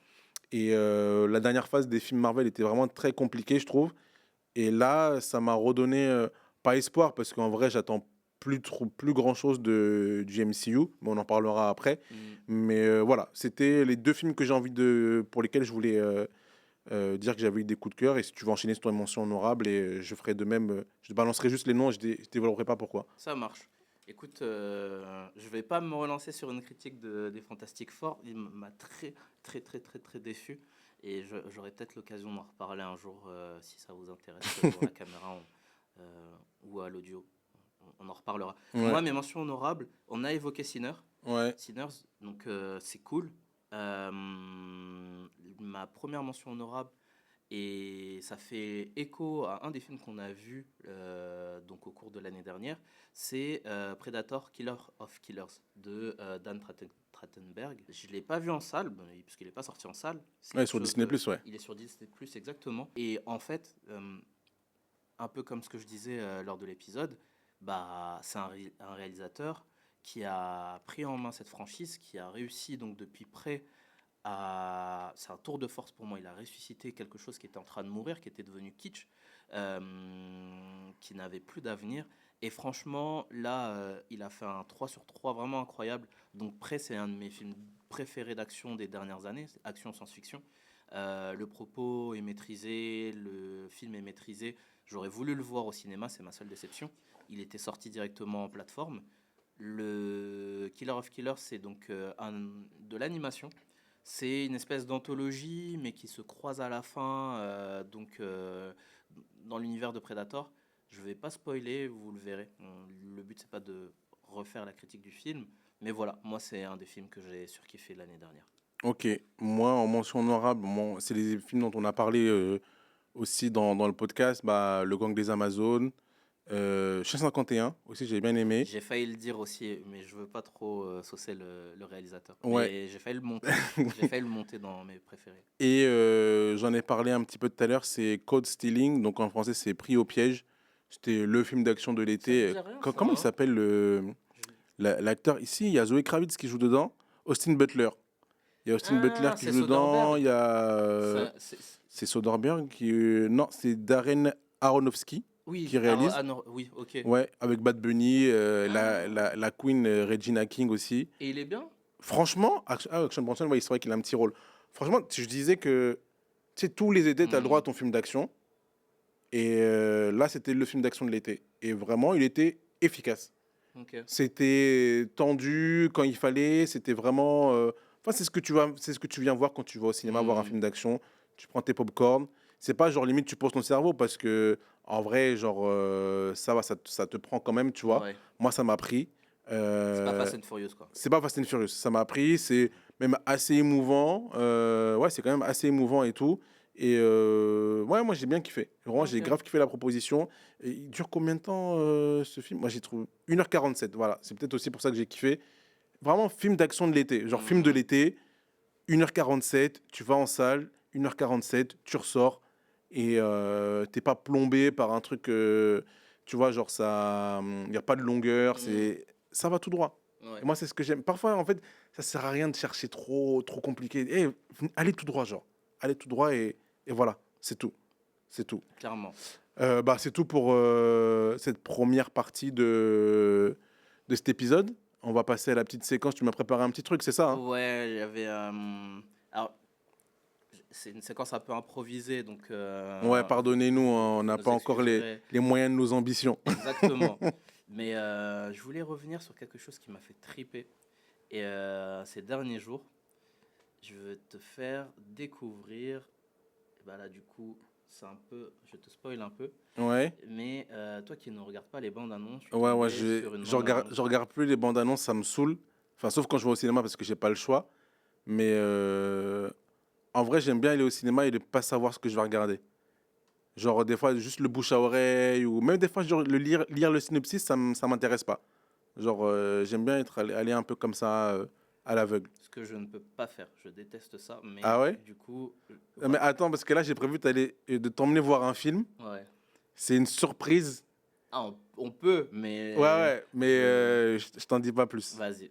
Et la dernière phase des films Marvel était vraiment très compliquée, je trouve. Et là, ça m'a redonné, pas espoir, parce qu'en vrai, j'attends plus grand-chose du MCU, mais on en parlera après. Hmm. Mais voilà, c'était les deux films que j'ai envie pour lesquels je voulais dire que j'avais eu des coups de cœur. Et si tu veux enchaîner sur ton mention honorable, et je ferai de même, je balancerai juste les noms, je développerai pas pourquoi. Ça marche. Écoute, je vais pas me relancer sur une critique des Fantastiques Four. Il m'a très déçu. Et j'aurai peut-être l'occasion d'en reparler un jour si ça vous intéresse, que ce soit à la caméra ou à l'audio. On en reparlera. Ouais, Moi, mes mentions honorables, on a évoqué ouais, Sinners, donc c'est cool. Ma première mention honorable, et ça fait écho à un des films qu'on a vu donc au cours de l'année dernière, c'est Predator, Killer of Killers de Dan Trachtenberg. Je ne l'ai pas vu en salle, puisqu'il n'est pas sorti en salle. C'est ouais, quelque sur chose Disney+, de... ouais. Il est sur Disney+, exactement. Et en fait, un peu comme ce que je disais lors de l'épisode, bah, c'est un réalisateur qui a pris en main cette franchise, qui a réussi donc depuis près c'est un tour de force pour moi. Il a ressuscité quelque chose qui était en train de mourir, qui était devenu kitsch, qui n'avait plus d'avenir. Et franchement, là, il a fait un 3 sur 3 vraiment incroyable. Donc, Prey, c'est un de mes films préférés d'action des dernières années, action science-fiction. Le propos est maîtrisé, le film est maîtrisé. J'aurais voulu le voir au cinéma, c'est ma seule déception. Il était sorti directement en plateforme. Le Killer of Killers, c'est donc de l'animation. C'est une espèce d'anthologie, mais qui se croise à la fin, dans l'univers de Predator. Je vais pas spoiler, vous le verrez. Le but, c'est pas de refaire la critique du film, mais voilà, moi, c'est un des films que j'ai surkiffé l'année dernière. Ok, moi en mention honorable, c'est les films dont on a parlé aussi dans le podcast, bah, Le Gang des Amazones, Chien 51 aussi, j'ai bien aimé. J'ai failli le dire aussi, mais je veux pas trop saucer le réalisateur. Ouais, Mais j'ai failli le monter. J'ai failli le monter dans mes préférés. et j'en ai parlé un petit peu tout à l'heure, c'est Code Stealing, donc en français c'est Pris au piège. C'était le film d'action de Ça me l'été. dit rien, ça, Comment il hein. s'appelle l'acteur ici? Il y a Zoé Kravitz qui joue dedans, Austin Butler. Il y a Austin Butler Ah, qui c'est joue dedans, Soderbergh. il y a... c'est Soderbergh qui... non, c'est Darren Aronofsky Oui, qui réalise. oui, ok. Ouais, avec Bad Bunny, Ah. la Queen Regina King aussi. Et il est bien? Franchement, Action Bronson, ouais, c'est vrai qu'il a un petit rôle. Franchement, je disais que tu sais, tous les étés, tu as le droit à Hmm, ton film d'action. Et là, c'était le film d'action de l'été. Et vraiment, il était efficace. ok. C'était tendu quand il fallait. C'était vraiment. Enfin, c'est ce que tu viens voir quand tu vas au cinéma voir un Hmm, film d'action. Tu prends tes popcorn. C'est pas genre limite tu poses ton cerveau parce que en vrai, genre ça va, ça te prend quand même, tu vois. ouais. Moi, ça m'a pris. C'est pas Euh, Fast and Furious, quoi. c'est pas Fast and Furious. Ça m'a pris. C'est même assez émouvant. Ouais, c'est quand même assez émouvant et tout. Et ouais, moi j'ai bien kiffé. Vraiment, j'ai Ok. grave kiffé la proposition. Et il dure combien de temps ce film? Moi j'ai trouvé 1h47. Voilà, c'est peut-être aussi pour ça que j'ai kiffé. Vraiment, film d'action de l'été. Genre film de Hmm, l'été, 1h47, tu vas en salle, 1h47, tu ressors et t'es pas plombé par un truc, tu vois, genre ça, il n'y a pas de longueur, hmm, ça va tout droit. Et ouais. moi, c'est ce que j'aime. Parfois, en fait, ça sert à rien de chercher trop compliqué. Eh, allez tout droit, genre. Allez tout droit et voilà, c'est tout. C'est tout. Clairement. Bah, c'est tout pour cette première partie de cet épisode. On va passer à la petite séquence. Tu m'as préparé un petit truc, c'est ça, hein? Ouais, il y avait. Alors, c'est une séquence un peu improvisée, donc Ouais, pardonnez-nous, hein, on n'a vous pas nous encore excuserez. les moyens de nos ambitions. Exactement. Mais je voulais revenir sur quelque chose qui m'a fait triper. Et ces derniers jours, je veux te faire découvrir. Et bah là, du coup, c'est un peu. Je te spoil un peu. Ouais, Mais toi qui ne regardes pas les bandes annonces, je suis ouais, tombé sur une bande annonce. je regarde plus les bandes annonces, ça me saoule. Enfin, sauf quand je vais au cinéma parce que j'ai pas le choix. Mais en vrai, j'aime bien aller au cinéma et ne pas savoir ce que je vais regarder. Genre, des fois, juste le bouche à oreille ou même des fois, genre, lire le synopsis, ça m'intéresse pas. Genre, j'aime bien aller un peu comme ça, à l'aveugle. Ce que je ne peux pas faire. Je déteste ça. Mais Ah ouais? du coup, Mais voilà. attends, parce que là, j'ai prévu de t'emmener voir un film. Ouais. C'est une surprise. Ah, on peut, Ouais, mais ouais, mais je... je t'en dis pas plus. Vas-y.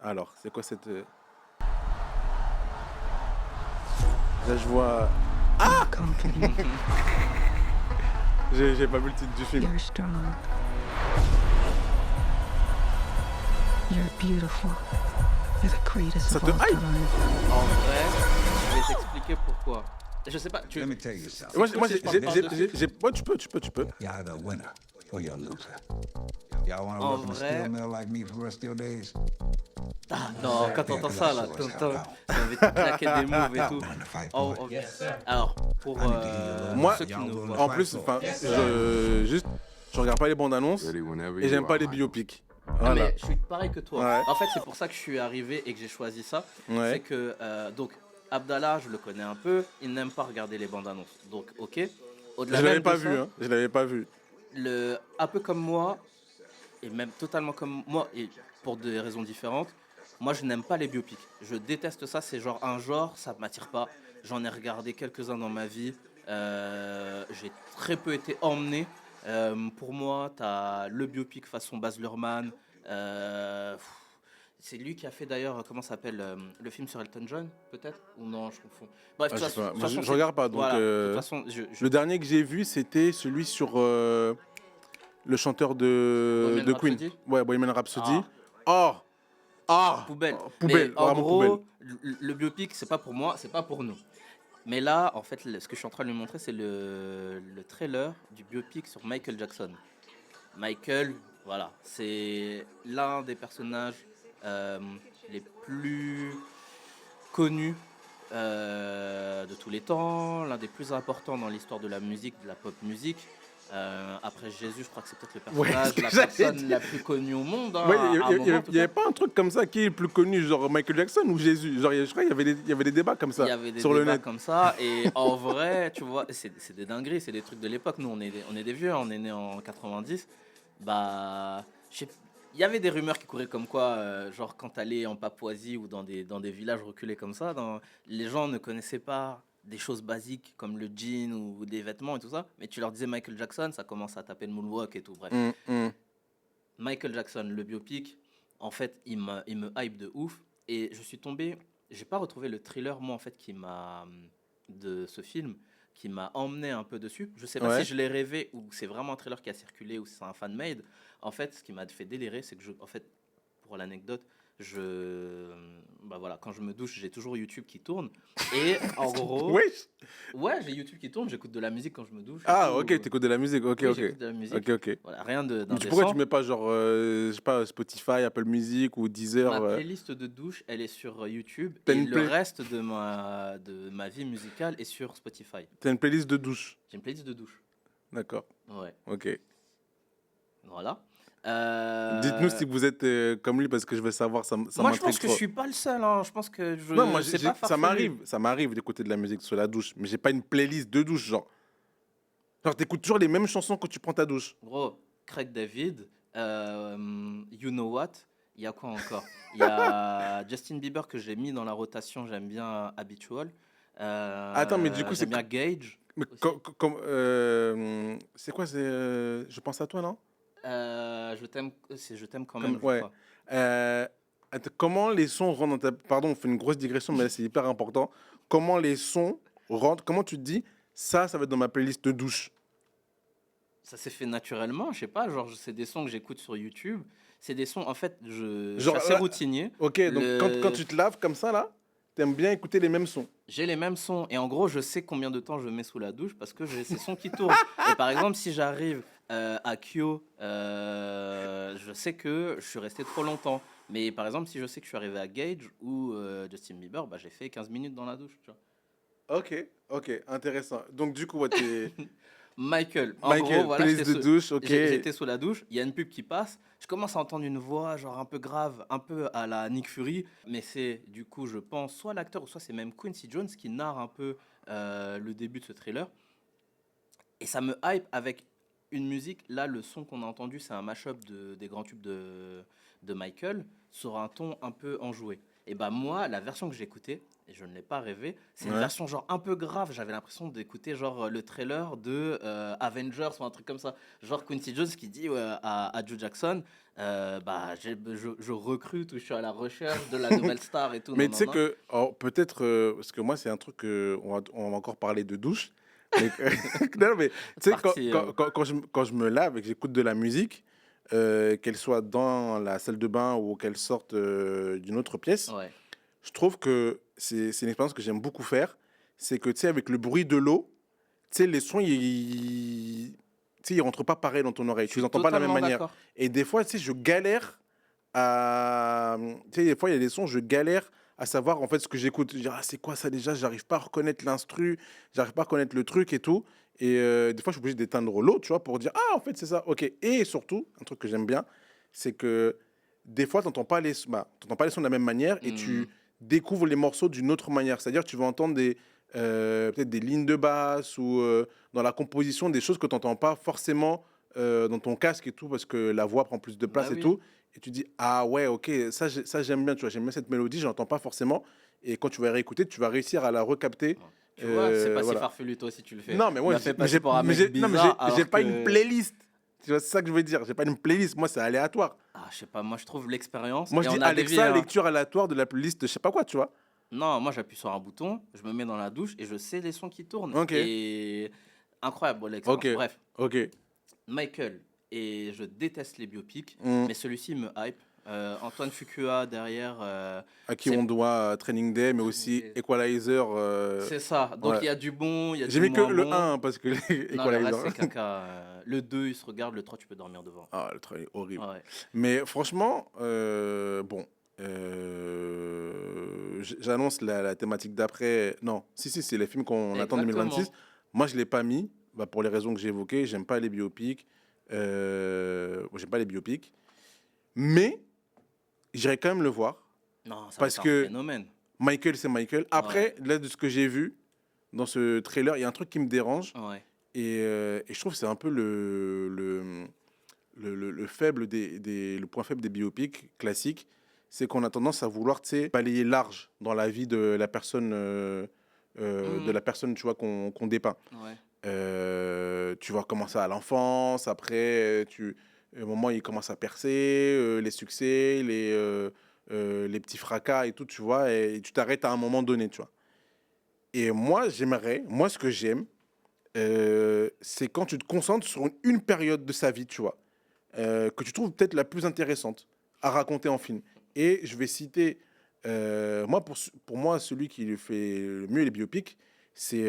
Alors, c'est quoi cette. Là, je vois. You're confident. J'ai pas vu le titre du film. You're strong. You're beautiful. You're the greatest Ça of te all hype? time. En vrai, je vais t'expliquer pourquoi. Je sais pas, tu... Let me tell you something. Moi, cool si je parle par-dessus. Ouais, tu peux. You're either a winner or you're a loser. Y'all want to En work in a vrai- steel mill like me for the rest of your days? Ah non, quand t'entends ça là, t'as envie de claquer des moves et tout. Willing to fight Oh, for it? oh. Alors, pour Moi, ceux qui nous en voient, En plus, enfin, je regarde pas les bandes annonces Ready whenever et you j'aime are, pas les Michael. biopics. ah, Voilà. mais je suis pareil que toi. Ouais. En fait, c'est pour ça que je suis arrivé et que j'ai choisi ça. Ouais. C'est que, donc, Abdallah, je le connais un peu, il n'aime pas regarder les bandes annonces. Donc, ok. Au-delà Je l'avais même pas de vu, ça, hein. Je l'avais pas vu. un peu comme moi, et même totalement comme moi, et pour des raisons différentes, moi je n'aime pas les biopics. Je déteste ça, c'est genre un genre, ça ne m'attire pas. J'en ai regardé quelques-uns dans ma vie. J'ai très peu été emmené. Pour moi, tu as le biopic façon Baz Luhrmann. C'est lui qui a fait d'ailleurs, comment ça s'appelle, le film sur Elton John, peut-être? Ou non, je confonds. Bref, Ah, de je toute sais pas. façon, Moi, je c'est- regarde pas. Donc, voilà, de toute façon, le dernier que j'ai vu, c'était celui sur le chanteur Bohemian de Queen. Rhapsody. Ouais, Bohemian Rhapsody. Ah, Oh, ah, poubelle. oh, Mais poubelle, en vraiment gros, poubelle. le biopic, c'est pas pour moi, c'est pas pour nous. Mais là, en fait, ce que je suis en train de lui montrer, c'est le trailer du biopic sur Michael Jackson. Michael, voilà, c'est l'un des personnages les plus connus de tous les temps, l'un des plus importants dans l'histoire de la musique, de la pop musique. Après Jésus, je crois que c'est peut-être le Ouais, personnage, ce que la j'allais personne dire. la plus connue au monde. Hein, Ouais, à un moment, en tout il y avait cas. pas un truc comme ça qui est plus connu, genre Michael Jackson ou Jésus. Genre, je crois qu'il y avait des débats comme Il ça y avait des sur le débats net. comme ça, et en vrai, tu vois, c'est des dingueries, c'est des trucs de l'époque. Nous, on est des vieux, on est nés en 90. Bah, il y avait des rumeurs qui couraient comme quoi, genre quand t'allais en Papouasie ou dans des villages reculés comme ça, les gens ne connaissaient pas des choses basiques comme le jean ou des vêtements et tout ça, mais tu leur disais Michael Jackson, ça commence à taper le moonwalk et tout, bref. Hum. Michael Jackson, le biopic, en fait, il me hype de ouf. Et je suis tombé, j'ai pas retrouvé le thriller, moi, en fait, de ce film, qui m'a emmené un peu dessus. Je sais pas Ouais. si je l'ai rêvé ou c'est vraiment un thriller qui a circulé ou si c'est un fan-made. En fait, ce qui m'a fait délirer, c'est que, en fait, pour l'anecdote, bah voilà, quand je me douche, j'ai toujours YouTube qui tourne. Et en gros, Wesh. ouais, j'ai YouTube qui tourne, j'écoute de la musique quand je me douche. et Ah, tout. ok, t'écoutes de la musique. Ok, Oui, ok. j'écoute de la musique. Ok, ok. Voilà, rien Mais d'indécent. pourquoi tu mets pas genre, je sais pas, Spotify, Apple Music ou Deezer Ma playlist de douche, elle est sur YouTube T'as et une le reste de ma vie musicale est sur Spotify. T'as une playlist de douche. J'ai une playlist de douche. D'accord. Ouais, Ok. voilà. Dites-nous si vous êtes comme lui parce que je veux savoir, ça Moi, je m'intrigue pense que je trop. suis pas le seul. Hein. Je pense que Non, moi, c'est pas ça farfelu. m'arrive d'écouter de la musique sur la douche, mais j'ai pas une playlist de douche, genre. Genre, t'écoutes toujours les mêmes chansons quand tu prends ta douche. Gros, Craig David, You Know What. Il y a quoi encore? Il y a Justin Bieber que j'ai mis dans la rotation. J'aime bien Habitual. Attends, mais du coup, j'aime bien Gage. Mais aussi. c'est quoi, je pense à toi, non? Je t'aime quand Comme- même, je ouais. crois. Attends, comment les sons rentrent dans ta... Pardon, on fait une grosse digression, mais là, c'est hyper important. Comment les sons rentrent... Comment tu te dis, ça va être dans ma playlist de douche? Ça s'est fait naturellement, je sais pas, genre c'est des sons que j'écoute sur YouTube. C'est des sons, en fait, je Genre, suis assez là- routinier. Ok, donc quand tu te laves comme ça, là, t'aimes bien écouter les mêmes sons. J'ai les mêmes sons et en gros, je sais combien de temps je mets sous la douche parce que j'ai ces sons qui tournent. Et par exemple, si j'arrive à Kyo, je sais que je suis resté trop longtemps. Mais par exemple, si je sais que je suis arrivé à Gage ou Justin Bieber, bah, j'ai fait 15 minutes dans la douche. Tu vois. Ok, intéressant. Donc du coup, ouais, t'es... Michael, en Michael, gros, voilà, playlist de douche, ok. j'étais sous la douche, il y a une pub qui passe, je commence à entendre une voix genre un peu grave, un peu à la Nick Fury, mais c'est du coup, je pense, soit l'acteur ou soit c'est même Quincy Jones qui narre un peu le début de ce trailer. Et ça me hype avec une musique. Là, le son qu'on a entendu, c'est un mashup des grands tubes de Michael sur un ton un peu enjoué. Et bah moi, la version que j'ai écoutée, et je ne l'ai pas rêvé, c'est une Ouais. version genre un peu grave. J'avais l'impression d'écouter genre le trailer de Avengers ou un truc comme ça. Genre Quincy Jones qui dit à Joe Jackson, bah je recrute ou je suis à la recherche de la nouvelle star et tout. Mais non, tu sais non, non. que, alors, peut-être, parce que moi, c'est un truc que on va encore parler de douche. Mais, non, mais tu sais, Parti, quand je me lave et que j'écoute de la musique, qu'elle soit dans la salle de bain ou qu'elle sorte d'une autre pièce, Ouais. je trouve que c'est une expérience que j'aime beaucoup faire. C'est que, tu sais, avec le bruit de l'eau, tu sais, les sons, tu sais, ils rentrent pas pareil dans ton oreille. Tu les entends pas de la même Totalement manière. d'accord. Et des fois, tu sais, je galère à... Tu sais, des fois, il y a des sons, je galère à savoir, en fait, ce que j'écoute. Je dis, ah, c'est quoi ça déjà? J'arrive pas à reconnaître l'instru, j'arrive pas à reconnaître le truc et tout. Et des fois, je suis obligé d'éteindre l'eau, tu vois, pour dire, ah, en fait, c'est ça, ok. Et surtout, un truc que j'aime bien, c'est que des fois, tu n'entends pas les sons de la même manière et tu découvres les morceaux d'une autre manière. C'est-à-dire, tu vas entendre peut-être des lignes de basse ou dans la composition, des choses que tu n'entends pas forcément dans ton casque et tout, parce que la voix prend plus de place Bah et oui. tout. Et tu dis, ah ouais, ok, ça j'aime bien, tu vois, j'aime bien cette mélodie, je n'entends pas forcément. Et quand tu vas réécouter, tu vas réussir à la recapter. Tu vois, c'est pas voilà. si farfelu toi si tu le fais. Non, mais Il moi, m'a fait passer pour un mec non, mais bizarre, j'ai alors pas que- une playlist. Tu vois, c'est ça que je veux dire. J'ai pas une playlist. Moi, c'est aléatoire. Ah, je sais pas, moi je trouve l'expérience. Moi, et je dis on a dévié, Alexa, hein. lecture aléatoire de la playlist de je sais pas quoi, tu vois. Non, moi j'appuie sur un bouton, je me mets dans la douche et je sais les sons qui tournent. Ok. Et incroyable bon, Ok. l'expérience. Bref, Ok. Michael, et je déteste les biopics, Mm. mais celui-ci me hype. Antoine Fuqua derrière, À qui c'est on doit Training Day, mais aussi Day. Equalizer. c'est ça. Donc ouais. il y a du bon, il y a J'ai du mis que moins le bon. 1 parce que Non, le reste Equalizer. c'est caca. Le 2 il se regarde, le 3 tu peux dormir devant. Ah, le truc est horrible. Ouais. Mais franchement, bon, j'annonce la thématique d'après. Non, si, c'est les films qu'on attend en Exactement. 2026. Moi, je ne l'ai pas mis bah, pour les raisons que j'ai évoquées. J'aime pas les biopics. J'aime pas les biopics. Mais j'irai quand même le voir. Non, ça Parce va être que- un phénomène. Michael, c'est Michael. Après, là, de ce que j'ai vu dans ce trailer, il y a un truc qui me dérange. Ouais. Et je trouve que c'est un peu le faible le point faible des biopics classiques, c'est qu'on a tendance à vouloir, tu sais, balayer large dans la vie de la personne, tu vois, qu'on dépeint. Ouais. Tu vois commencer à l'enfance, après, au moment où il commence à percer, les succès, les petits fracas et tout, tu vois, et tu t'arrêtes à un moment donné, tu vois. Et moi, ce que j'aime, c'est quand tu te concentres sur une période de sa vie, tu vois, que tu trouves peut-être la plus intéressante à raconter en film. Et je vais citer, pour moi, celui qui le fait le mieux les biopics, c'est,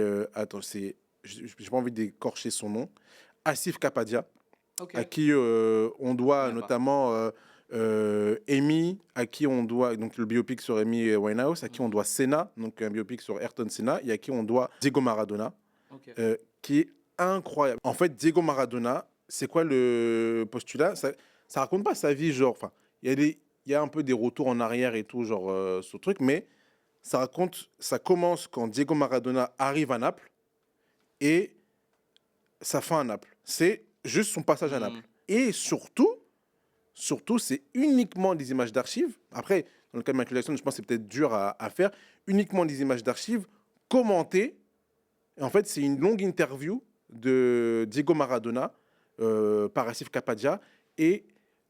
j'ai pas envie d'écorcher son nom, Asif Kapadia, Ok. à qui on doit connais pas. notamment Amy, à qui on doit, donc le biopic sur Amy Winehouse, à qui on doit Senna, donc un biopic sur Ayrton Senna, et à qui on doit Diego Maradona, Ok. qui est incroyable. En fait, Diego Maradona, c'est quoi le postulat? Ça raconte pas sa vie, genre, enfin, il y a un peu des retours en arrière et tout, genre, ce truc, mais ça commence quand Diego Maradona arrive à Naples et sa fin à Naples. C'est juste son passage à Naples. Et surtout, c'est uniquement des images d'archives. Après, dans le cas de Michael Jackson, je pense que c'est peut-être dur à faire. Uniquement des images d'archives commentées. Et en fait, c'est une longue interview de Diego Maradona par Asif Kapadia. Et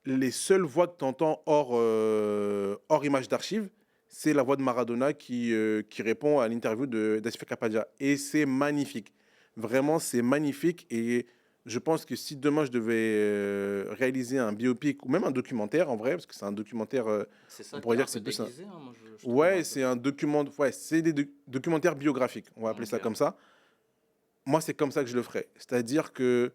les seules voix que tu entends hors images d'archives, c'est la voix de Maradona qui répond à l'interview d'Asif Kapadia. Et c'est magnifique. Vraiment, c'est magnifique. Et je pense que si demain je devais réaliser un biopic ou même un documentaire, en vrai, parce que c'est un documentaire, C'est ça on pourrait qui est dire un que c'est peu plus un- déguisé, hein, moi, je trouve un ouais, peu. c'est un document, ouais, c'est des documentaires biographiques, on va appeler ça Ok. comme ça. Moi, c'est comme ça que je le ferais. C'est-à-dire que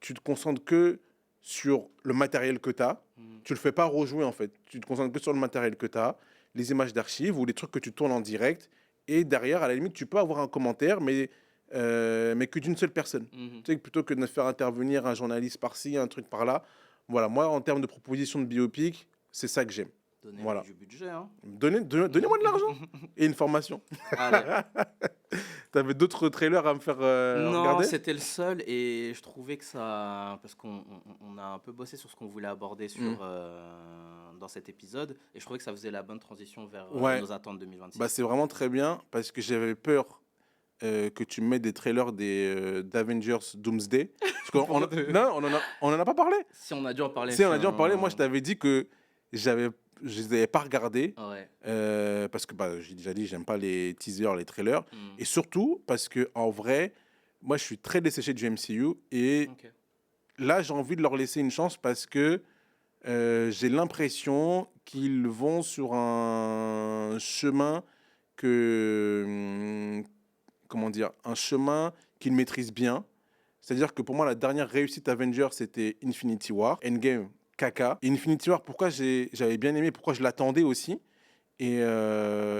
tu te concentres que sur le matériel que tu as. Tu le fais pas rejouer, en fait. Tu te concentres que sur le matériel que tu as, les images d'archives ou les trucs que tu tournes en direct. Et derrière, à la limite, tu peux avoir un commentaire, mais que d'une seule personne. Mhm. Tu sais, plutôt que de faire intervenir un journaliste par-ci, un truc par-là. Voilà, moi, en termes de proposition de biopic, c'est ça que j'aime. Donnez-lui Voilà. du budget, hein. Donnez-moi de l'argent et une formation. Allez. T'avais d'autres trailers à me faire Non, regarder? c'était le seul et je trouvais que ça... Parce qu'on a un peu bossé sur ce qu'on voulait aborder dans cet épisode et je trouvais que ça faisait la bonne transition vers Ouais. nos attentes 2026. Bah, c'est vraiment très bien parce que j'avais peur que tu mettes des trailers d'Avengers Doomsday. Parce qu'on non, on en a pas parlé. Si on a dû en parler. Si, on a dû en parler. Moi, je t'avais dit que je les avais pas regardés Ouais. parce que bah, j'ai déjà dit, j'aime pas les teasers, les trailers. Mm. Et surtout parce que en vrai, moi, je suis très desséché du MCU et Ok. là, j'ai envie de leur laisser une chance parce que j'ai l'impression qu'ils vont sur un chemin un chemin qu'ils maîtrisent bien. C'est-à-dire que pour moi, la dernière réussite Avengers, c'était Infinity War. Endgame, caca. Et Infinity War, pourquoi j'avais bien aimé, pourquoi je l'attendais aussi. Et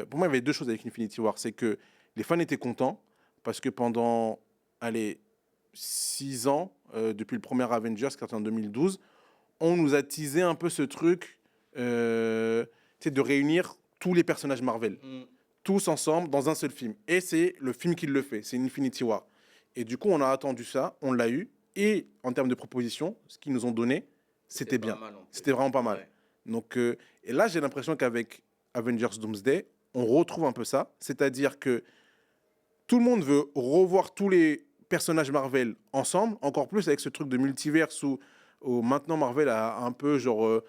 pour moi, il y avait deux choses avec Infinity War. C'est que les fans étaient contents parce que pendant, 6 ans, depuis le premier Avengers, qui était en 2012, on nous a teasé un peu ce truc tu sais, de réunir tous les personnages Marvel. Mm. Tous ensemble dans un seul film. Et c'est le film qui le fait, c'est Infinity War. Et du coup, on a attendu ça, on l'a eu. Et en termes de propositions, ce qu'ils nous ont donné, c'était pas bien. mal, en plus. C'était vraiment pas mal. Ouais. Donc, et là, j'ai l'impression qu'avec Avengers Doomsday, on retrouve un peu ça. C'est-à-dire que tout le monde veut revoir tous les personnages Marvel ensemble, encore plus avec ce truc de multiverse où maintenant Marvel a un peu genre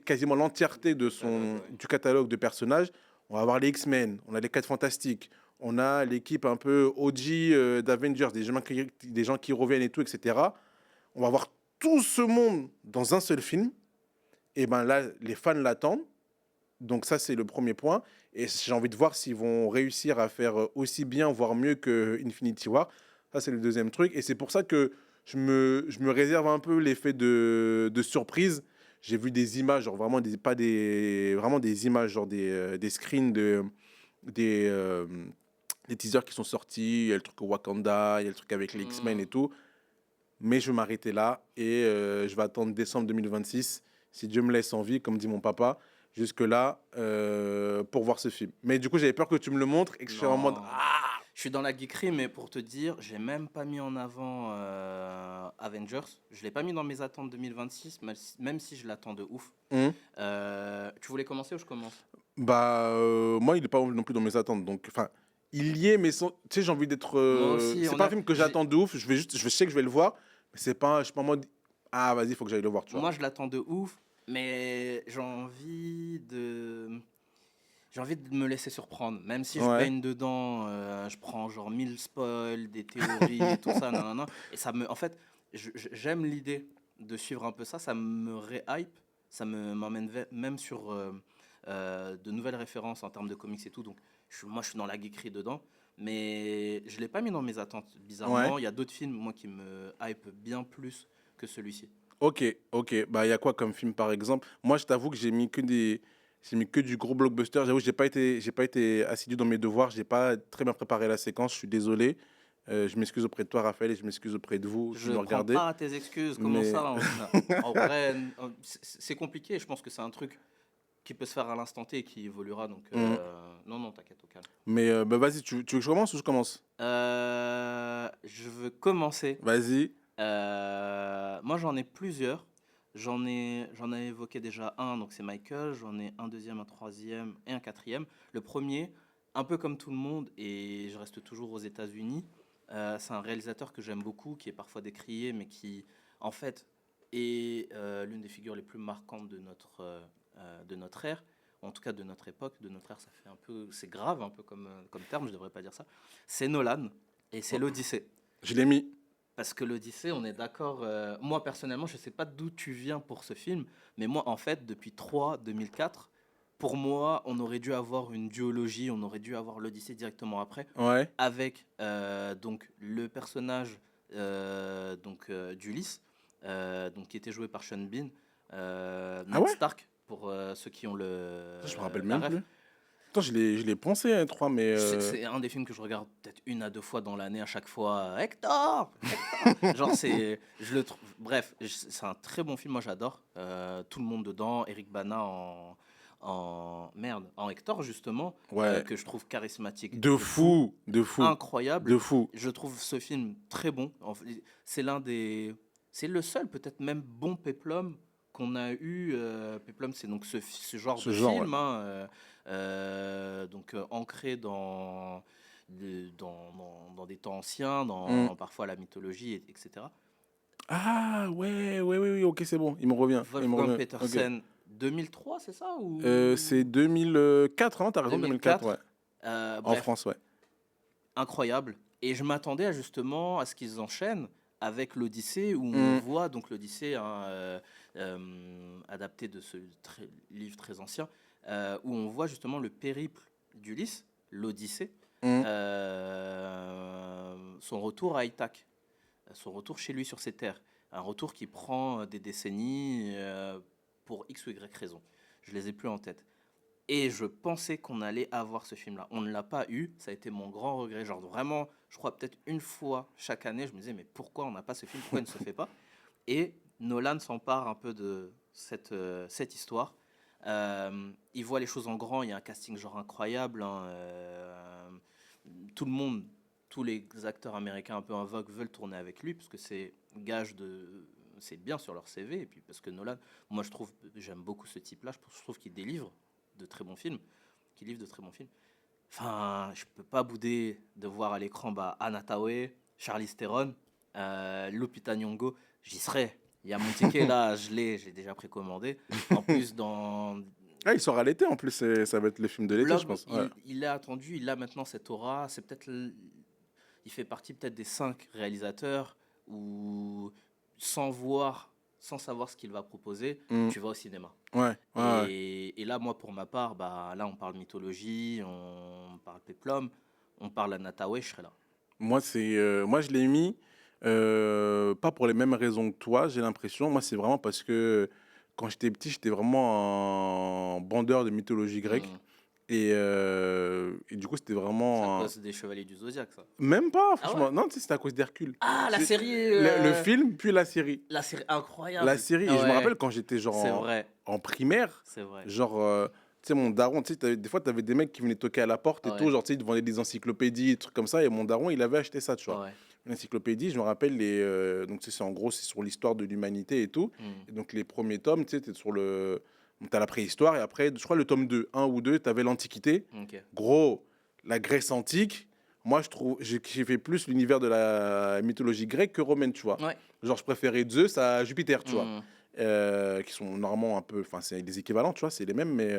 quasiment l'entièreté Ouais. du catalogue de personnages. On va avoir les X-Men, on a les 4 Fantastiques, on a l'équipe un peu OG d'Avengers, des gens qui reviennent et tout, etc. On va avoir tout ce monde dans un seul film. Et ben là, les fans l'attendent. Donc ça, c'est le premier point. Et j'ai envie de voir s'ils vont réussir à faire aussi bien, voire mieux que Infinity War. Ça, c'est le deuxième truc. Et c'est pour ça que je me réserve un peu l'effet de surprise. J'ai vu des images, genre vraiment des, pas des, vraiment des images, genre des screens des, euh, des teasers qui sont sortis. Il y a le truc au Wakanda, il y a le truc avec les X-Men et tout. Mais je vais m'arrêter là et je vais attendre décembre 2026, si Dieu me laisse en vie, comme dit mon papa, jusque-là, pour voir ce film. Mais du coup, j'avais peur que tu me le montres et que je sois en mode Non. Ah. Je suis dans la geekerie, mais pour te dire, j'ai même pas mis en avant Avengers. Je l'ai pas mis dans mes attentes 2026, même si je l'attends de ouf. Hum. Tu voulais commencer ou je commence? Bah, moi, il n'est pas non plus dans mes attentes. Donc, enfin, il y est, mais tu sais, j'ai envie d'être. Moi aussi, C'est on pas un a. film que j'attends de ouf. Je sais que je vais le voir, mais c'est pas, je suis pas en mode Ah, vas-y, il faut que j'aille le voir, tu vois. Moi, je l'attends de ouf, mais j'ai envie de me laisser surprendre. Même si je Ouais. baigne dedans, je prends genre 1000 spoils, des théories et tout ça, nanana. Et en fait, j'aime l'idée de suivre un peu ça. Ça me réhype, m'emmène même sur de nouvelles références en termes de comics et tout. Donc, moi, je suis dans la geekerie dedans. Mais je l'ai pas mis dans mes attentes. Bizarrement, Ouais. il y a d'autres films, moi, qui me hype bien plus que celui-ci. Ok, ok. Bah, il y a quoi comme film, par exemple? Moi, je t'avoue que j'ai mis que du gros blockbuster. J'avoue, j'ai pas été assidu dans mes devoirs. J'ai pas très bien préparé la séquence. Je suis désolé. Je m'excuse auprès de toi, Raphaël, et je m'excuse auprès de vous qui Je nous prends regardez. pas tes excuses. Comment Mais ça? En vrai, c'est compliqué. Je pense que c'est un truc qui peut se faire à l'instant T et qui évoluera. Donc, Mm. non, non, t'inquiète, au calme. Mais bah, vas-y, tu veux que je commence ou je commence? Je veux commencer. Vas-y. Moi, j'en ai plusieurs. J'en ai évoqué déjà un, donc c'est Michael. J'en ai un deuxième, un troisième et un quatrième. Le premier, un peu comme tout le monde, et je reste toujours aux États-Unis. C'est un réalisateur que j'aime beaucoup, qui est parfois décrié, mais qui, en fait, est l'une des figures les plus marquantes de notre ère. En tout cas, de notre époque, de notre ère, ça fait un peu, c'est grave un peu comme terme. Je devrais pas dire ça. C'est Nolan et c'est l'Odyssée. Je l'ai mis. Parce que l'Odyssée, on est d'accord. Moi, personnellement, je ne sais pas d'où tu viens pour ce film, mais moi, en fait, depuis 2004, pour moi, on aurait dû avoir une duologie, on aurait dû avoir l'Odyssée directement après, Ouais. avec donc le personnage d'Ulysse, donc qui était joué par Sean Bean, Ah Ned ouais? Stark, pour ceux qui ont Ça, je me rappelle la même ref. plus. Attends, je l'ai pensé, hein, 3, mais. C'est un des films que je regarde peut-être 1 à 2 fois dans l'année à chaque fois. Hector, Hector Genre, je le trouve. Bref, c'est un très bon film, moi j'adore. Tout le monde dedans. Eric Bana en Hector, justement, Ouais. que je trouve charismatique. De fou. De fou. Incroyable. De fou. Je trouve ce film très bon. C'est l'un des. C'est le seul, peut-être même bon péplum qu'on a eu. Péplum, c'est donc ce genre Ce de genre, film, hein, donc ancré dans des temps anciens, Mm. parfois la mythologie, etc. Ah, ouais, ouais, ouais, ouais, ok, c'est bon. Il me revient. Il me Wolfgang revient. Ok. Petersen, 2003, c'est ça ou C'est 2004, hein, t'as raison, 2004, 2004. ouais. En Bref, France, ouais. incroyable. Et je m'attendais justement à ce qu'ils enchaînent avec l'Odyssée, où on Mm. voit donc l'Odyssée, hein, adapté de ce livre très ancien, où on voit justement le périple d'Ulysse, l'Odyssée, Mm. son retour à Ithaque, son retour chez lui sur ses terres, un retour qui prend des décennies pour X ou Y raison. Je les ai plus en tête. Et je pensais qu'on allait avoir ce film-là. On ne l'a pas eu. Ça a été mon grand regret. Genre vraiment, je crois peut-être une fois chaque année, je me disais, mais pourquoi on n'a pas ce film? Pourquoi il ne se fait pas? Et Nolan s'empare un peu de cette histoire. Il voit les choses en grand. Il y a un casting genre incroyable, hein. Tout le monde, tous les acteurs américains un peu en vogue veulent tourner avec lui, parce que c'est gage de... C'est bien sur leur CV. Et puis parce que Nolan, moi j'aime beaucoup ce type-là. Je trouve qu'il délivre de très bons films, qui livre de très bons films. Enfin, je peux pas bouder de voir à l'écran Anna Thaoué, Charlize Theron, Lupita Nyong'o. J'y serais. Il y a mon ticket là, j'ai déjà précommandé. En plus, Ah, il sort à l'été en plus, ça va être le film de l'été, je Blob, pense. Ouais. il est attendu, il a maintenant cette aura. C'est peut-être, il fait partie peut-être des 5 réalisateurs où, sans savoir ce qu'il va proposer, Mm. tu vas au cinéma. Ouais, ouais, ouais. Et là, moi, pour ma part, bah, là, on parle mythologie, on parle péplum, on parle Anataoué, je serai là. Moi, je l'ai mis, pas pour les mêmes raisons que toi, j'ai l'impression. Moi, c'est vraiment parce que quand j'étais petit, j'étais vraiment un bandeur de mythologie grecque. Mm. Et du coup, c'était C'est à vraiment. cause des Chevaliers du Zodiaque, ça. Même pas, Ah franchement. ouais? Non, tu sais, c'était à cause d'Hercule. Ah, la C'est- série. Le film, puis la série. La série incroyable. La série. Et je me Ouais, rappelle quand j'étais genre c'est vrai, en primaire, c'est vrai. genre, tu sais, mon daron, tu sais, des fois, tu avais des mecs qui venaient toquer à la porte et Ouais. tout, genre, tu sais, ils te vendaient des encyclopédies, des trucs comme ça. Et mon daron, il avait acheté ça, tu vois. Ouais. Une encyclopédie, je me rappelle, donc, tu sais, c'est en gros, c'est sur l'histoire de l'humanité et tout. Mm. Et donc, les premiers tomes, tu sais, t'es sur le. T'as la préhistoire et après, je crois, le tome 2, 1 ou 2, t'avais l'Antiquité. Ok. Gros, la Grèce antique. Moi, je trouve, j'ai fait plus l'univers de la mythologie grecque que romaine, tu vois. Ouais. Genre, je préférais Zeus à Jupiter, tu vois. Mm. Qui sont normalement un peu. Enfin, c'est des équivalents, tu vois, c'est les mêmes, mais.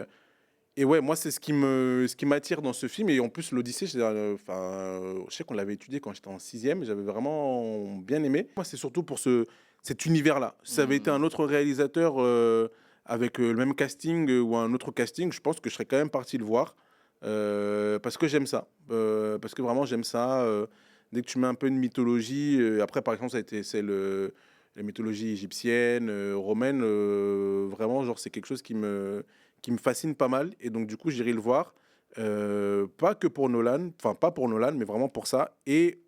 Et ouais, moi, c'est ce qui m'attire dans ce film. Et en plus, l'Odyssée, je sais qu'on l'avait étudié quand j'étais en sixième. J'avais vraiment bien aimé. Moi, c'est surtout pour cet univers-là. Si ça avait été un autre réalisateur avec le même casting ou un autre casting, je pense que je serais quand même parti le voir. Parce que j'aime ça. Parce que vraiment, j'aime ça. Dès que tu mets un peu de mythologie. Après, par exemple, ça a été la mythologie égyptienne, romaine. Vraiment, genre, c'est quelque chose qui me fascine pas mal. Et donc, du coup, j'irai le voir. Pas que pour Nolan, enfin, pas pour Nolan, mais vraiment pour ça. Et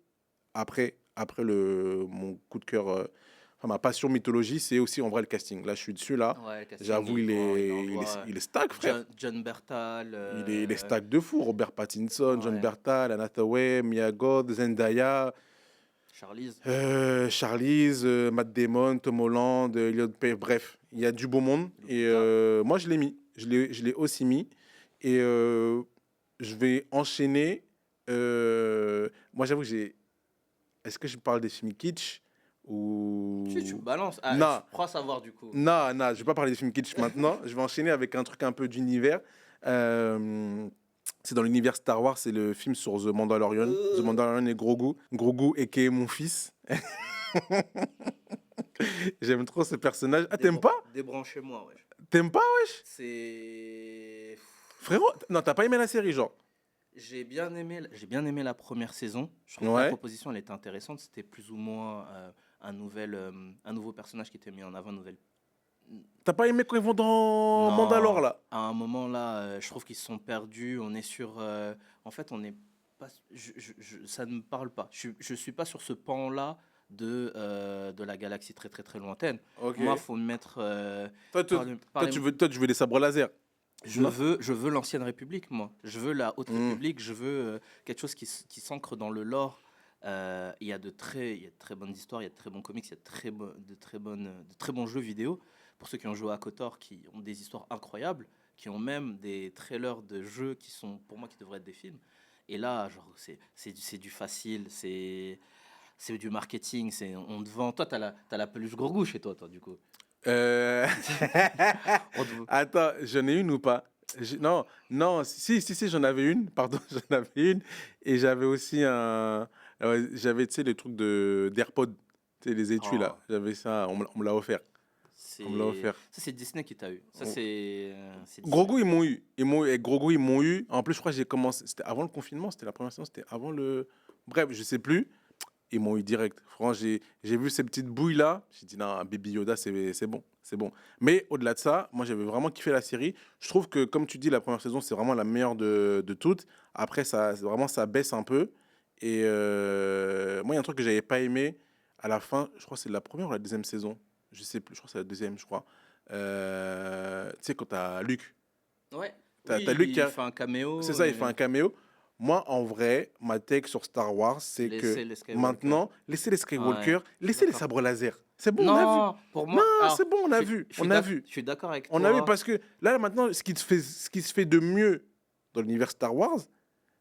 après mon coup de cœur, enfin, ma passion mythologie, c'est aussi en vrai le casting. Là, je suis dessus, là. Ouais, le casting, J'avoue, envoie, il est stack, frère. John Bertal. Il est stack de fou. Robert Pattinson, John Ouais. Bertal, Anna Hathaway, Mia Goth, Zendaya, Charlize. Charlize, Matt Damon, Tom Holland, Elliot Page. Bref, il y a du beau monde. Et moi, je l'ai mis. Je l'ai aussi mis. Et je vais enchaîner. Moi, j'avoue, est-ce que je parle des films kitsch ou. Si tu balances. Ah, Non. je crois savoir du coup. Non, non, je vais pas parler des films kitsch maintenant. Je vais enchaîner avec un truc un peu d'univers. C'est dans l'univers Star Wars, c'est le film sur The Mandalorian. The Mandalorian et Grogu. Grogu, a.k.a. mon fils. J'aime trop ce personnage. Ah, t'aimes pas? Débranchez-moi, ouais. T'aimes pas, wesh? C'est. Frérot, non, t'as pas aimé la série, genre? J'ai bien aimé la première saison. Je trouve que Ouais. la proposition elle était intéressante. C'était plus ou moins un nouveau personnage qui était mis en avant, une nouvelle. T'as pas aimé quand ils vont dans Non, Mandalore, là? À un moment là, je trouve qu'ils se sont perdus. On est sur. En fait, on n'est pas. Ça ne me parle pas. Je suis pas sur ce pan là de la galaxie très très très lointaine. Ok. Moi, faut me mettre. Tu veux des sabres laser? Je veux l'ancienne République, moi. Je veux la Haute République. Je veux quelque chose qui s'ancre dans le lore. Il y a de très bonnes histoires, il y a de très bons comics, il y a de très bons jeux vidéo. Pour ceux qui ont joué à KOTOR, qui ont des histoires incroyables, qui ont même des trailers de jeux qui sont, pour moi, qui devraient être des films. Et là, genre, c'est du facile, c'est du marketing. On te vend. Toi, t'as la peluche Grogu chez toi, du coup. On te- Attends, j'en ai une ou pas? Non, non, si, j'en avais une, pardon, j'en avais une. Et j'avais aussi j'avais, tu sais, les trucs d'AirPod, tu sais, les étuis, là. Oh. J'avais ça, on me l'a offert. On me l'a offert. Ça, c'est Disney qui t'a eu. Ça, Oh. c'est Disney. Grogu, ils m'ont eu. Et Grogu, ils m'ont eu. En plus, je crois que j'ai commencé. C'était avant le confinement, c'était la première séance, c'était avant le. Bref, je sais plus. Ils m'ont eu direct. Franchement, j'ai vu ces petites bouilles-là. J'ai dit, non, Baby Yoda, c'est bon. C'est bon. Mais au-delà de ça, moi, j'avais vraiment kiffé la série. Je trouve que, comme tu dis, la première saison, c'est vraiment la meilleure de toutes. Après, vraiment, ça baisse un peu. Et moi, il y a un truc que j'avais pas aimé à la fin. Je crois que c'est la première ou la deuxième saison. Je sais plus. Je crois que c'est la deuxième, je crois. Tu sais, quand t'as Luke. Ouais. T'as Oui, Luke qui il fait un caméo. C'est ça, il fait un caméo. Moi, en vrai, ma take sur Star Wars, c'est Laissez que les Skywalker. maintenant, laissez les Skywalker, Ouais, laissez les d'accord. sabres laser. C'est bon, on a vu. Non, pour moi. Non, alors, c'est bon, on a je- vu. je suis On a d'ac- vu. Je suis d'accord avec On toi. a vu parce que là, maintenant, ce qui se fait de mieux dans l'univers Star Wars,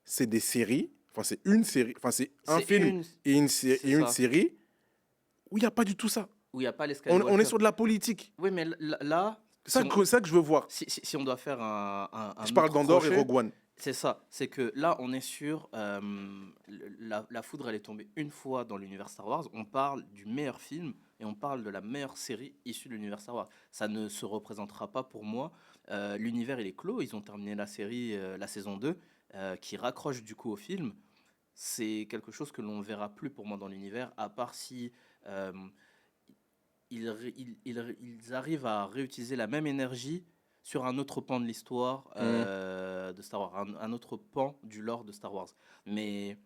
c'est des séries. Enfin, c'est une série. Enfin, c'est un C'est film et c'est une ça. série où il n'y a pas du tout ça. où il n'y a pas les On Skywalker. est sur de la politique. Oui, mais là, C'est si, ça que je veux voir. si on doit faire un Je parle autre d'Andorre et crochet, Rogue One. c'est ça. C'est que là, on est sur la foudre, elle est tombée une fois dans l'univers Star Wars. On parle du meilleur film et on parle de la meilleure série issue de l'univers Star Wars. Ça ne se représentera pas pour moi. L'univers, il est clos. Ils ont terminé la série, la saison 2, qui raccroche du coup au film. C'est quelque chose que l'on ne verra plus pour moi dans l'univers, à part si euh, ils arrivent à réutiliser la même énergie sur un autre pan de l'histoire de Star Wars, un autre pan du lore de Star Wars. Mais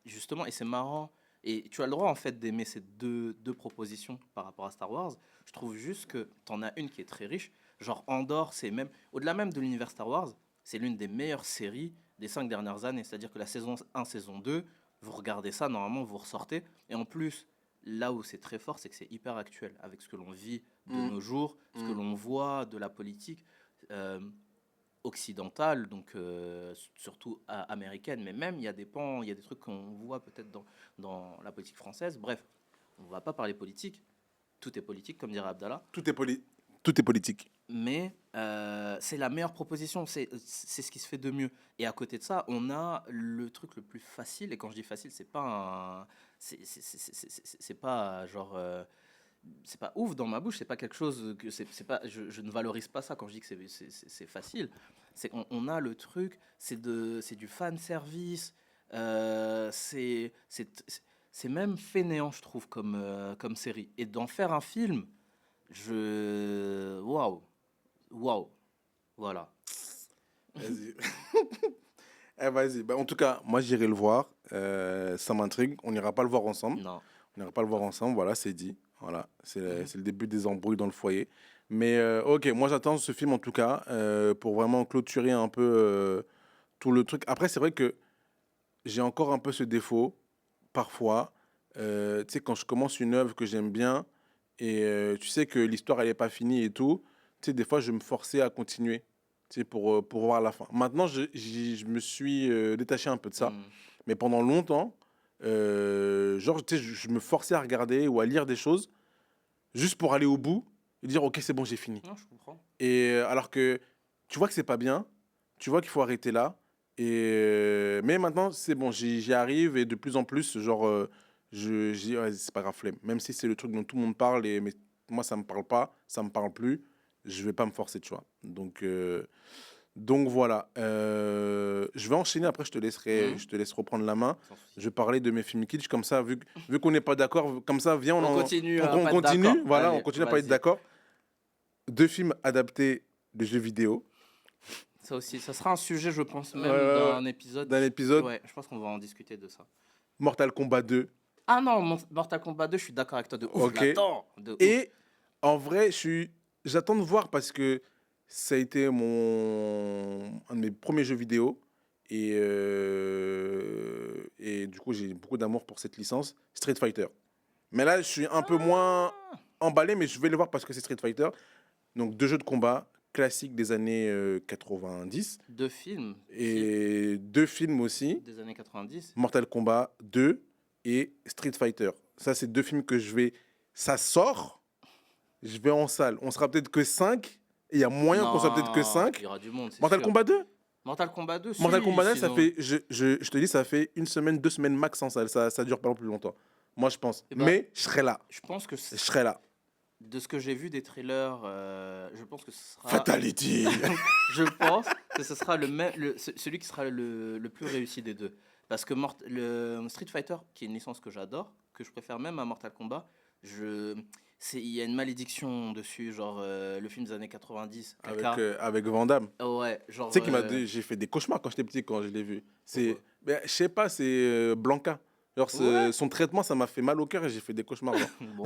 justement, et c'est marrant, et tu as le droit en fait d'aimer ces deux propositions par rapport à Star Wars. Je trouve juste que tu en as une qui est très riche, genre Andorre, c'est même, au-delà même de l'univers Star Wars, c'est l'une des meilleures séries des 5 dernières années. C'est-à-dire que la saison 1, saison 2, vous regardez ça, normalement vous ressortez, et en plus, là où c'est très fort, c'est que c'est hyper actuel avec ce que l'on vit de nos jours, ce que l'on voit de la politique occidentale, donc surtout américaine, mais même il y a des pans, il y a des trucs qu'on voit peut-être dans la politique française. Bref, on va pas parler politique, tout est politique, comme dirait Abdallah, Tout est politique. mais c'est la meilleure proposition, c'est ce qui se fait de mieux. Et à côté de ça, on a le truc le plus facile, et quand je dis facile, c'est pas un, c'est pas genre c'est pas ouf dans ma bouche, c'est pas quelque chose que c'est pas je ne valorise pas ça quand je dis que c'est facile. C'est on a le truc, c'est du fan service, c'est même fainéant je trouve comme série, et d'en faire un film, waouh, waouh, voilà. Vas-y. Vas-y. Bah, en tout cas, moi, j'irai le voir. Ça m'intrigue. On n'ira pas le voir ensemble. Non. On n'ira pas le voir ensemble. Voilà, c'est dit. Voilà, c'est le début des embrouilles dans le foyer. Mais ok, moi, j'attends ce film, en tout cas, pour vraiment clôturer un peu tout le truc. Après, c'est vrai que j'ai encore un peu ce défaut, parfois. Tu sais, quand je commence une œuvre que j'aime bien, et tu sais que l'histoire, elle n'est pas finie et tout, tu sais, des fois, je me forçais à continuer, tu sais, pour voir la fin. Maintenant, je me suis détaché un peu de ça. Mm. Mais pendant longtemps, genre, tu sais, je me forçais à regarder ou à lire des choses juste pour aller au bout et dire, ok, c'est bon, j'ai fini. Non, je comprends. Et alors que tu vois que c'est pas bien, tu vois qu'il faut arrêter là. Et mais maintenant, c'est bon, j'y arrive et de plus en plus, genre, je dis, ouais, c'est pas grave, flemme. Même si c'est le truc dont tout le monde parle, mais moi, ça me parle pas, ça me parle plus, je vais pas me forcer, tu vois. Donc voilà. Je vais enchaîner, après, je te laisse reprendre la main. Sans souci. Je vais parler de mes films kitsch, comme ça, vu qu'on n'est pas d'accord, comme ça, viens, On continue à on pas être continue, d'accord. voilà, Allez, on continue à pas être vas-y. d'accord. 2 films adaptés de jeux vidéo. Ça aussi, ça sera un sujet, je pense, même Ouais, d'un épisode. D'un épisode, Ouais, je pense qu'on va en discuter de ça. Mortal Kombat 2. Ah non, Mortal Kombat 2, je suis d'accord avec toi de ouf. Ok. J'attends de ouf. Et en vrai, j'attends de voir parce que ça a été un de mes premiers jeux vidéo. Et du coup, j'ai beaucoup d'amour pour cette licence, Street Fighter. Mais là, je suis un peu moins emballé, mais je vais le voir parce que c'est Street Fighter. Donc, 2 jeux de combat classiques des années 90. 2 films Et 2 films aussi, des années 90. Mortal Kombat 2 et Street Fighter. Ça, c'est 2 films que je vais... Ça sort, je vais en salle. On sera peut-être que 5. Et il y a moyen qu'on soit peut-être que Non, 5. il y aura du monde, c'est Mortal sûr. Kombat 2 Mortal Kombat 2, Mortal si, Kombat 2, ça sinon- fait... Je te dis, ça fait 1 semaine, 2 semaines max en salle. Ça dure pas plus longtemps. Moi, je pense. Eh ben, Mais je serai là. Je pense que Je serai là. de ce que j'ai vu des trailers, je pense que ce sera... Fatality. Je pense que ce sera celui qui sera le plus réussi des deux. Parce que le Street Fighter, qui est une licence que j'adore, que je préfère même à Mortal Kombat, il y a une malédiction dessus, genre le film des années 90, caca. Avec Van Damme. Ouais, genre... Tu sais j'ai fait des cauchemars quand j'étais petit, quand je l'ai vu. Pourquoi Ben, je sais pas, c'est Blanca. Genre, Ouais. son traitement, ça m'a fait mal au cœur et j'ai fait des cauchemars. genre. Bon.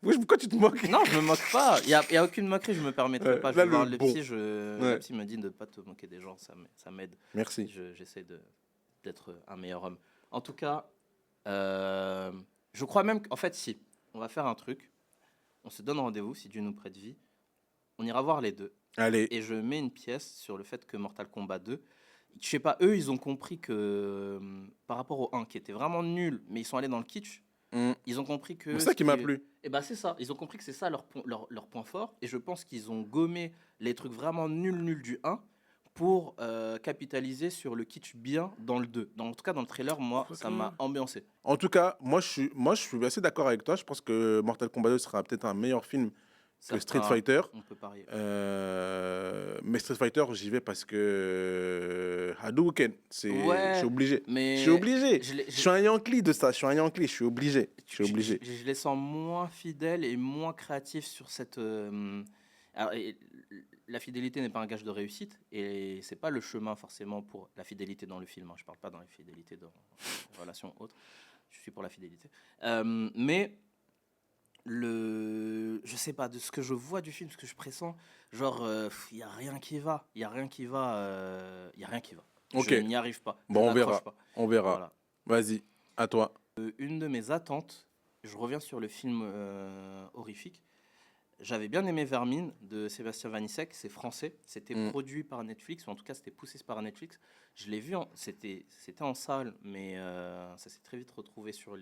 Pourquoi tu te moques? Non, je me moque pas. Il y a aucune moquerie, je me permettrai Ouais, pas. Je là, vais voir le le bon. psy, Ouais. le psy me dit de ne pas te moquer des gens, ça m'aide. Merci. J'essaie d'être un meilleur homme. En tout cas, je crois même qu'en fait, si, on va faire un truc. On se donne rendez-vous, si Dieu nous prête vie. On ira voir les deux. Allez. Et je mets une pièce sur le fait que Mortal Kombat 2, je sais pas, eux, ils ont compris que par rapport au 1, qui était vraiment nul, mais ils sont allés dans le kitsch, Mm. Ils ont compris que... C'est ça ce qui m'a qui- plu. Eh ben c'est ça, ils ont compris que c'est ça leur point fort, et je pense qu'ils ont gommé les trucs vraiment nuls du 1 pour capitaliser sur le kitsch bien dans le 2. En tout cas, dans le trailer, moi, ça m'a ambiancé. En tout cas, moi, je suis assez d'accord avec toi. Je pense que Mortal Kombat 2 sera peut-être un meilleur film que Street Certains, Fighter. on peut parier. Mais Street Fighter, j'y vais parce que Hadouken, je Ouais, suis obligé. mais Je suis obligé. je, les- Je suis un Yankee de ça. Je suis un Yankee. Je suis obligé. Je suis obligé. je les sens moins fidèles et moins créatifs sur cette. Alors, la fidélité n'est pas un gage de réussite, et c'est pas le chemin forcément pour la fidélité dans le film, hein. Je parle pas dans la fidélité dans les relations autres. Je suis pour la fidélité. Mais je sais pas, de ce que je vois du film, ce que je pressens, genre il y a rien qui va, il y a rien qui va, il y a rien qui va. Ok. Je n'y arrive pas. Je Bon, on n'accroche verra. pas. On verra. Voilà. Vas-y, à toi. Une de mes attentes, je reviens sur le film horrifique. J'avais bien aimé Vermine de Sébastien Vanissek, c'est français, c'était produit par Netflix, ou en tout cas c'était poussé par Netflix. Je l'ai vu, c'était en salle, mais ça s'est très vite retrouvé sur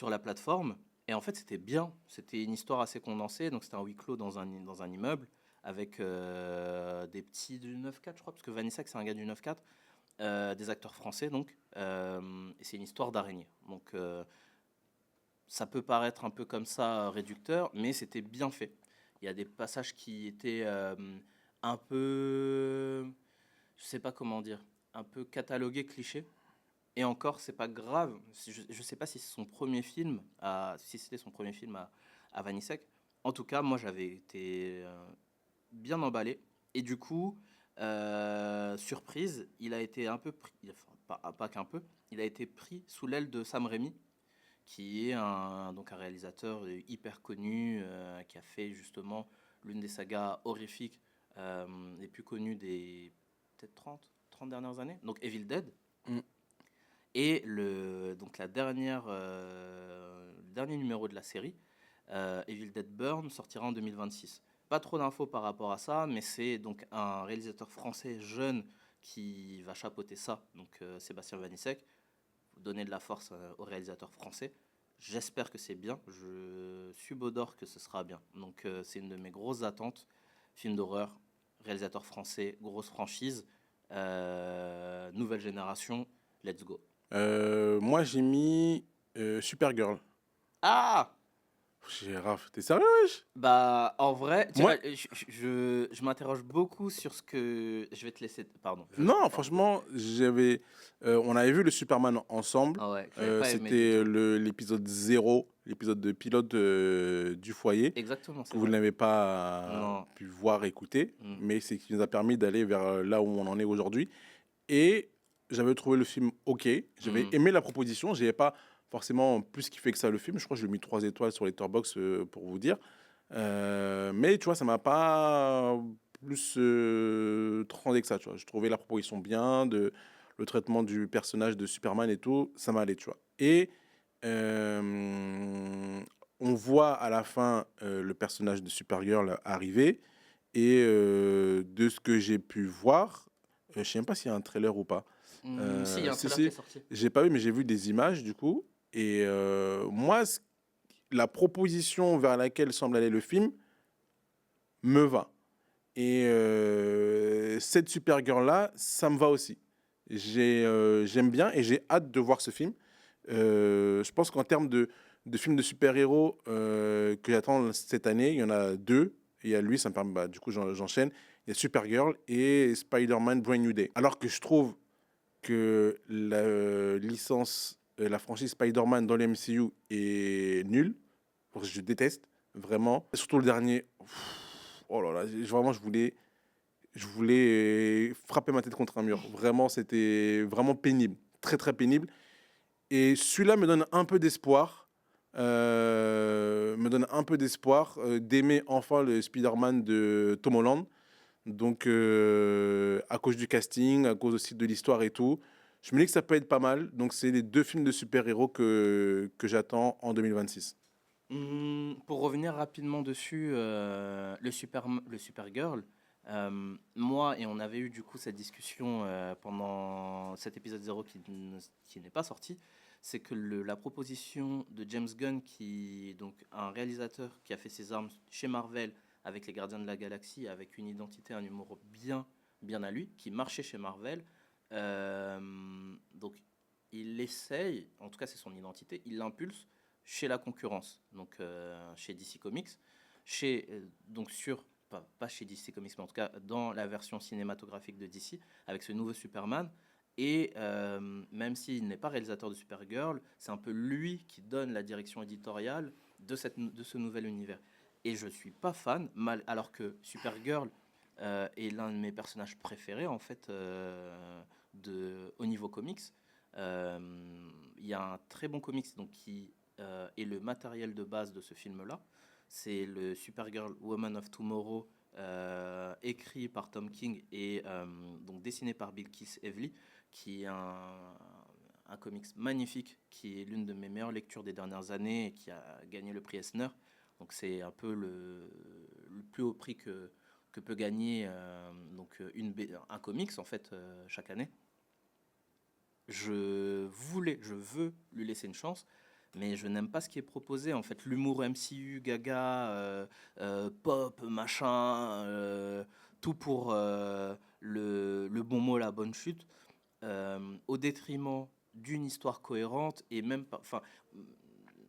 la plateforme. Et en fait c'était bien, c'était une histoire assez condensée, donc c'était un huis clos dans un immeuble, avec des petits du 9-4 je crois, parce que Vanissek c'est un gars du 9-4, des acteurs français donc, et c'est une histoire d'araignée. Donc ça peut paraître un peu comme ça réducteur, mais c'était bien fait. Il y a des passages qui étaient un peu, je sais pas comment dire, un peu catalogués, clichés. Et encore, c'est pas grave. Je sais pas si c'est son premier film, si c'était son premier film à Vanissek. En tout cas, moi, j'avais été bien emballé. Et du coup, surprise, il a été un peu pris, enfin, pas qu'un peu, il a été pris sous l'aile de Sam Raimi, qui est donc un réalisateur hyper connu, qui a fait justement l'une des sagas horrifiques les plus connues des peut-être 30 dernières années, donc Evil Dead. Mm. Et donc le dernier numéro de la série, Evil Dead Burn, sortira en 2026. Pas trop d'infos par rapport à ça, mais c'est donc un réalisateur français jeune qui va chapeauter ça, donc Sébastien Vanissek, donner de la force aux réalisateurs français. J'espère que c'est bien. Je subodore que ce sera bien. Donc c'est une de mes grosses attentes. Film d'horreur, réalisateur français, grosse franchise, nouvelle génération, let's go. Moi, j'ai mis Supergirl. Ah Raph, t'es sérieux, wesh? Bah, en vrai, tu Moi- vois, je m'interroge beaucoup sur ce que... Je vais te laisser... Pardon. Non, franchement, on avait vu le Superman ensemble. Ah ouais, j'avais pas aimé du C'était tout. l'épisode 0, l'épisode de pilote du foyer. Exactement, c'est Que vous vrai. n'avez pas Non. pu voir, écouter, Mm. mais c'est ce qui nous a permis d'aller vers là où on en est aujourd'hui. Et j'avais trouvé le film OK. J'avais aimé la proposition. Je n'avais pas forcément plus kiffé que ça le film. Je crois que je lui ai mis 3 étoiles sur Letterboxd pour vous dire. Mais tu vois, ça m'a pas plus transcendé que ça. Tu vois. Je trouvais la proposition bien, le traitement du personnage de Superman et tout, ça m'allait, tu vois. Et on voit à la fin le personnage de Supergirl arriver. Et de ce que j'ai pu voir, je sais même pas s'il y a un trailer ou pas. Si, il y a un si, trailer si. qui est sorti. J'ai pas vu, mais j'ai vu des images du coup. Et moi, la proposition vers laquelle semble aller le film me va. Et cette Supergirl-là, ça me va aussi. J'aime bien et j'ai hâte de voir ce film. Je pense qu'en termes de films de super-héros que j'attends cette année, il y en a 2. Il y a lui, ça me permet, du coup, j'enchaîne. Il y a Supergirl et Spider-Man Brand New Day. Alors que je trouve que la licence, la franchise Spider-Man dans le MCU est nulle. Je déteste, vraiment. Surtout le dernier. Oh là là, vraiment, je voulais frapper ma tête contre un mur. Vraiment, c'était vraiment pénible. Très, très pénible. Et celui-là me donne un peu d'espoir. D'aimer enfin le Spider-Man de Tom Holland. Donc, à cause du casting, à cause aussi de l'histoire et tout, je me dis que ça peut être pas mal. Donc, c'est les 2 films de super-héros que j'attends en 2026. Pour revenir rapidement dessus, le Supergirl, moi, et on avait eu du coup cette discussion pendant cet épisode 0 qui n'est pas sorti, c'est que la proposition de James Gunn, qui est donc un réalisateur qui a fait ses armes chez Marvel avec les Gardiens de la Galaxie, avec une identité, un humour bien à lui, qui marchait chez Marvel. Donc il essaye, en tout cas c'est son identité, il l'impulse chez la concurrence, donc chez DC Comics, donc pas chez DC Comics, mais en tout cas dans la version cinématographique de DC, avec ce nouveau Superman. Et même s'il n'est pas réalisateur de Supergirl, c'est un peu lui qui donne la direction éditoriale de ce nouvel univers. Et je suis pas fan, alors que Supergirl est l'un de mes personnages préférés en fait au niveau comics. Il y a un très bon comics donc, qui est le matériel de base de ce film-là. C'est le Supergirl Woman of Tomorrow, écrit par Tom King et donc dessiné par Bilquis Evely, qui est un comics magnifique, qui est l'une de mes meilleures lectures des dernières années et qui a gagné le prix Eisner. Donc c'est un peu le plus haut prix que peut gagner un comics en fait chaque année. Je veux lui laisser une chance, mais je n'aime pas ce qui est proposé en fait, l'humour MCU gaga, pop machin, tout pour le bon mot, la bonne chute, au détriment d'une histoire cohérente. Et même pas, enfin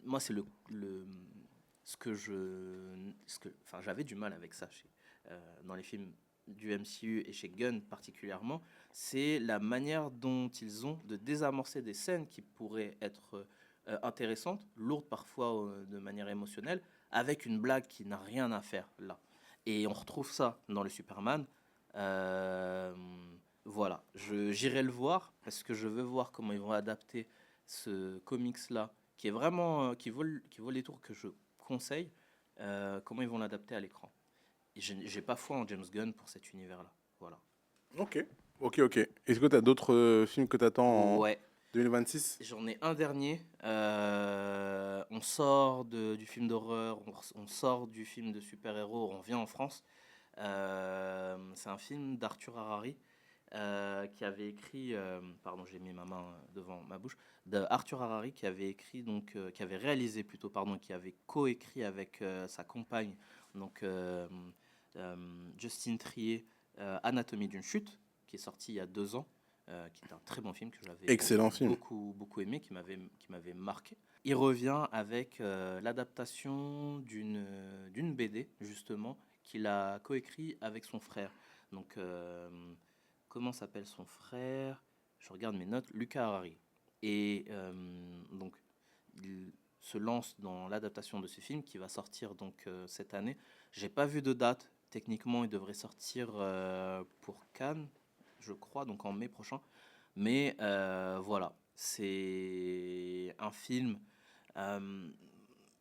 moi c'est j'avais du mal avec ça dans les films du MCU et chez Gunn particulièrement, c'est la manière dont ils ont de désamorcer des scènes qui pourraient être intéressantes, lourdes parfois de manière émotionnelle, avec une blague qui n'a rien à faire là. Et on retrouve ça dans le Superman. Voilà, j'irai le voir parce que je veux voir comment ils vont adapter ce comics-là, qui est vraiment qui vaut les tours que je conseille, comment ils vont l'adapter à l'écran. Et j'ai pas foi en James Gunn pour cet univers-là. Voilà. Ok. Est-ce que tu as d'autres films que tu attends en 2026 ? J'en ai un dernier. On sort du film d'horreur, on sort du film de super-héros, on vient en France. C'est un film d'Arthur Harari qui avait écrit, pardon, j'ai mis ma main devant ma bouche, d'Arthur Harari qui avait écrit, donc, qui avait réalisé plutôt, pardon, qui avait coécrit avec sa compagne, donc Justine Triet, Anatomie d'une chute, qui est sorti il y a 2 ans, qui est un très bon film que j'avais beaucoup aimé, qui m'avait marqué. Il revient avec l'adaptation d'une BD, justement, qu'il a coécrit avec son frère. Donc, comment s'appelle son frère ? Je regarde mes notes, Lucas Harari. Et donc, il se lance dans l'adaptation de ce film qui va sortir donc cette année. J'ai pas vu de date. Techniquement, il devrait sortir pour Cannes, je crois, donc en mai prochain. Mais voilà, c'est un film.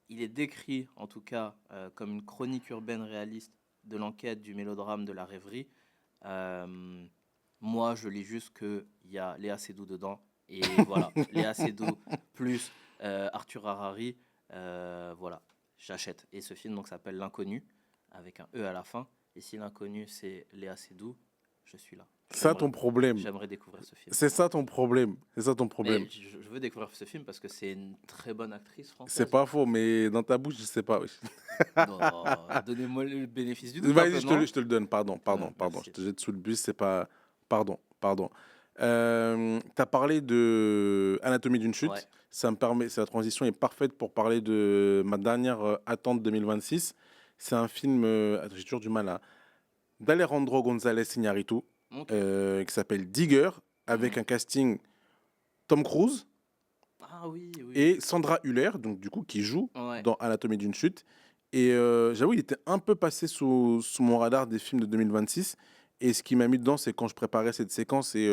Il est décrit, en tout cas, comme une chronique urbaine réaliste de l'enquête, du mélodrame, de la rêverie. Moi, je lis juste qu'il y a Léa Seydoux dedans. Et voilà, Léa Seydoux plus Arthur Harari. Voilà, j'achète. Et ce film donc, s'appelle L'Inconnu, avec un E à la fin. Et si l'inconnu, c'est Léa Seydoux, je suis là. Ça ton problème. J'aimerais découvrir ce film. C'est ça ton problème. Mais je veux découvrir ce film parce que c'est une très bonne actrice française. C'est pas faux, mais dans ta bouche, je sais pas. Non, donnez-moi le bénéfice du doute. Vas-y, je te le donne. Pardon. Je te jette sous le bus, c'est pas... Pardon. T'as parlé de Anatomie d'une chute. Ouais. Ça me permet, la transition est parfaite pour parler de ma dernière attente 2026. C'est un film, j'ai toujours du mal à... d'Alejandro González Iñárritu, Okay. qui s'appelle Digger, avec un casting Tom Cruise Oui. et Sandra Hüller, donc du coup qui joue dans Anatomie d'une chute. Et j'avoue, il était un peu passé sous mon radar des films de 2026. Et ce qui m'a mis dedans, c'est quand je préparais cette séquence et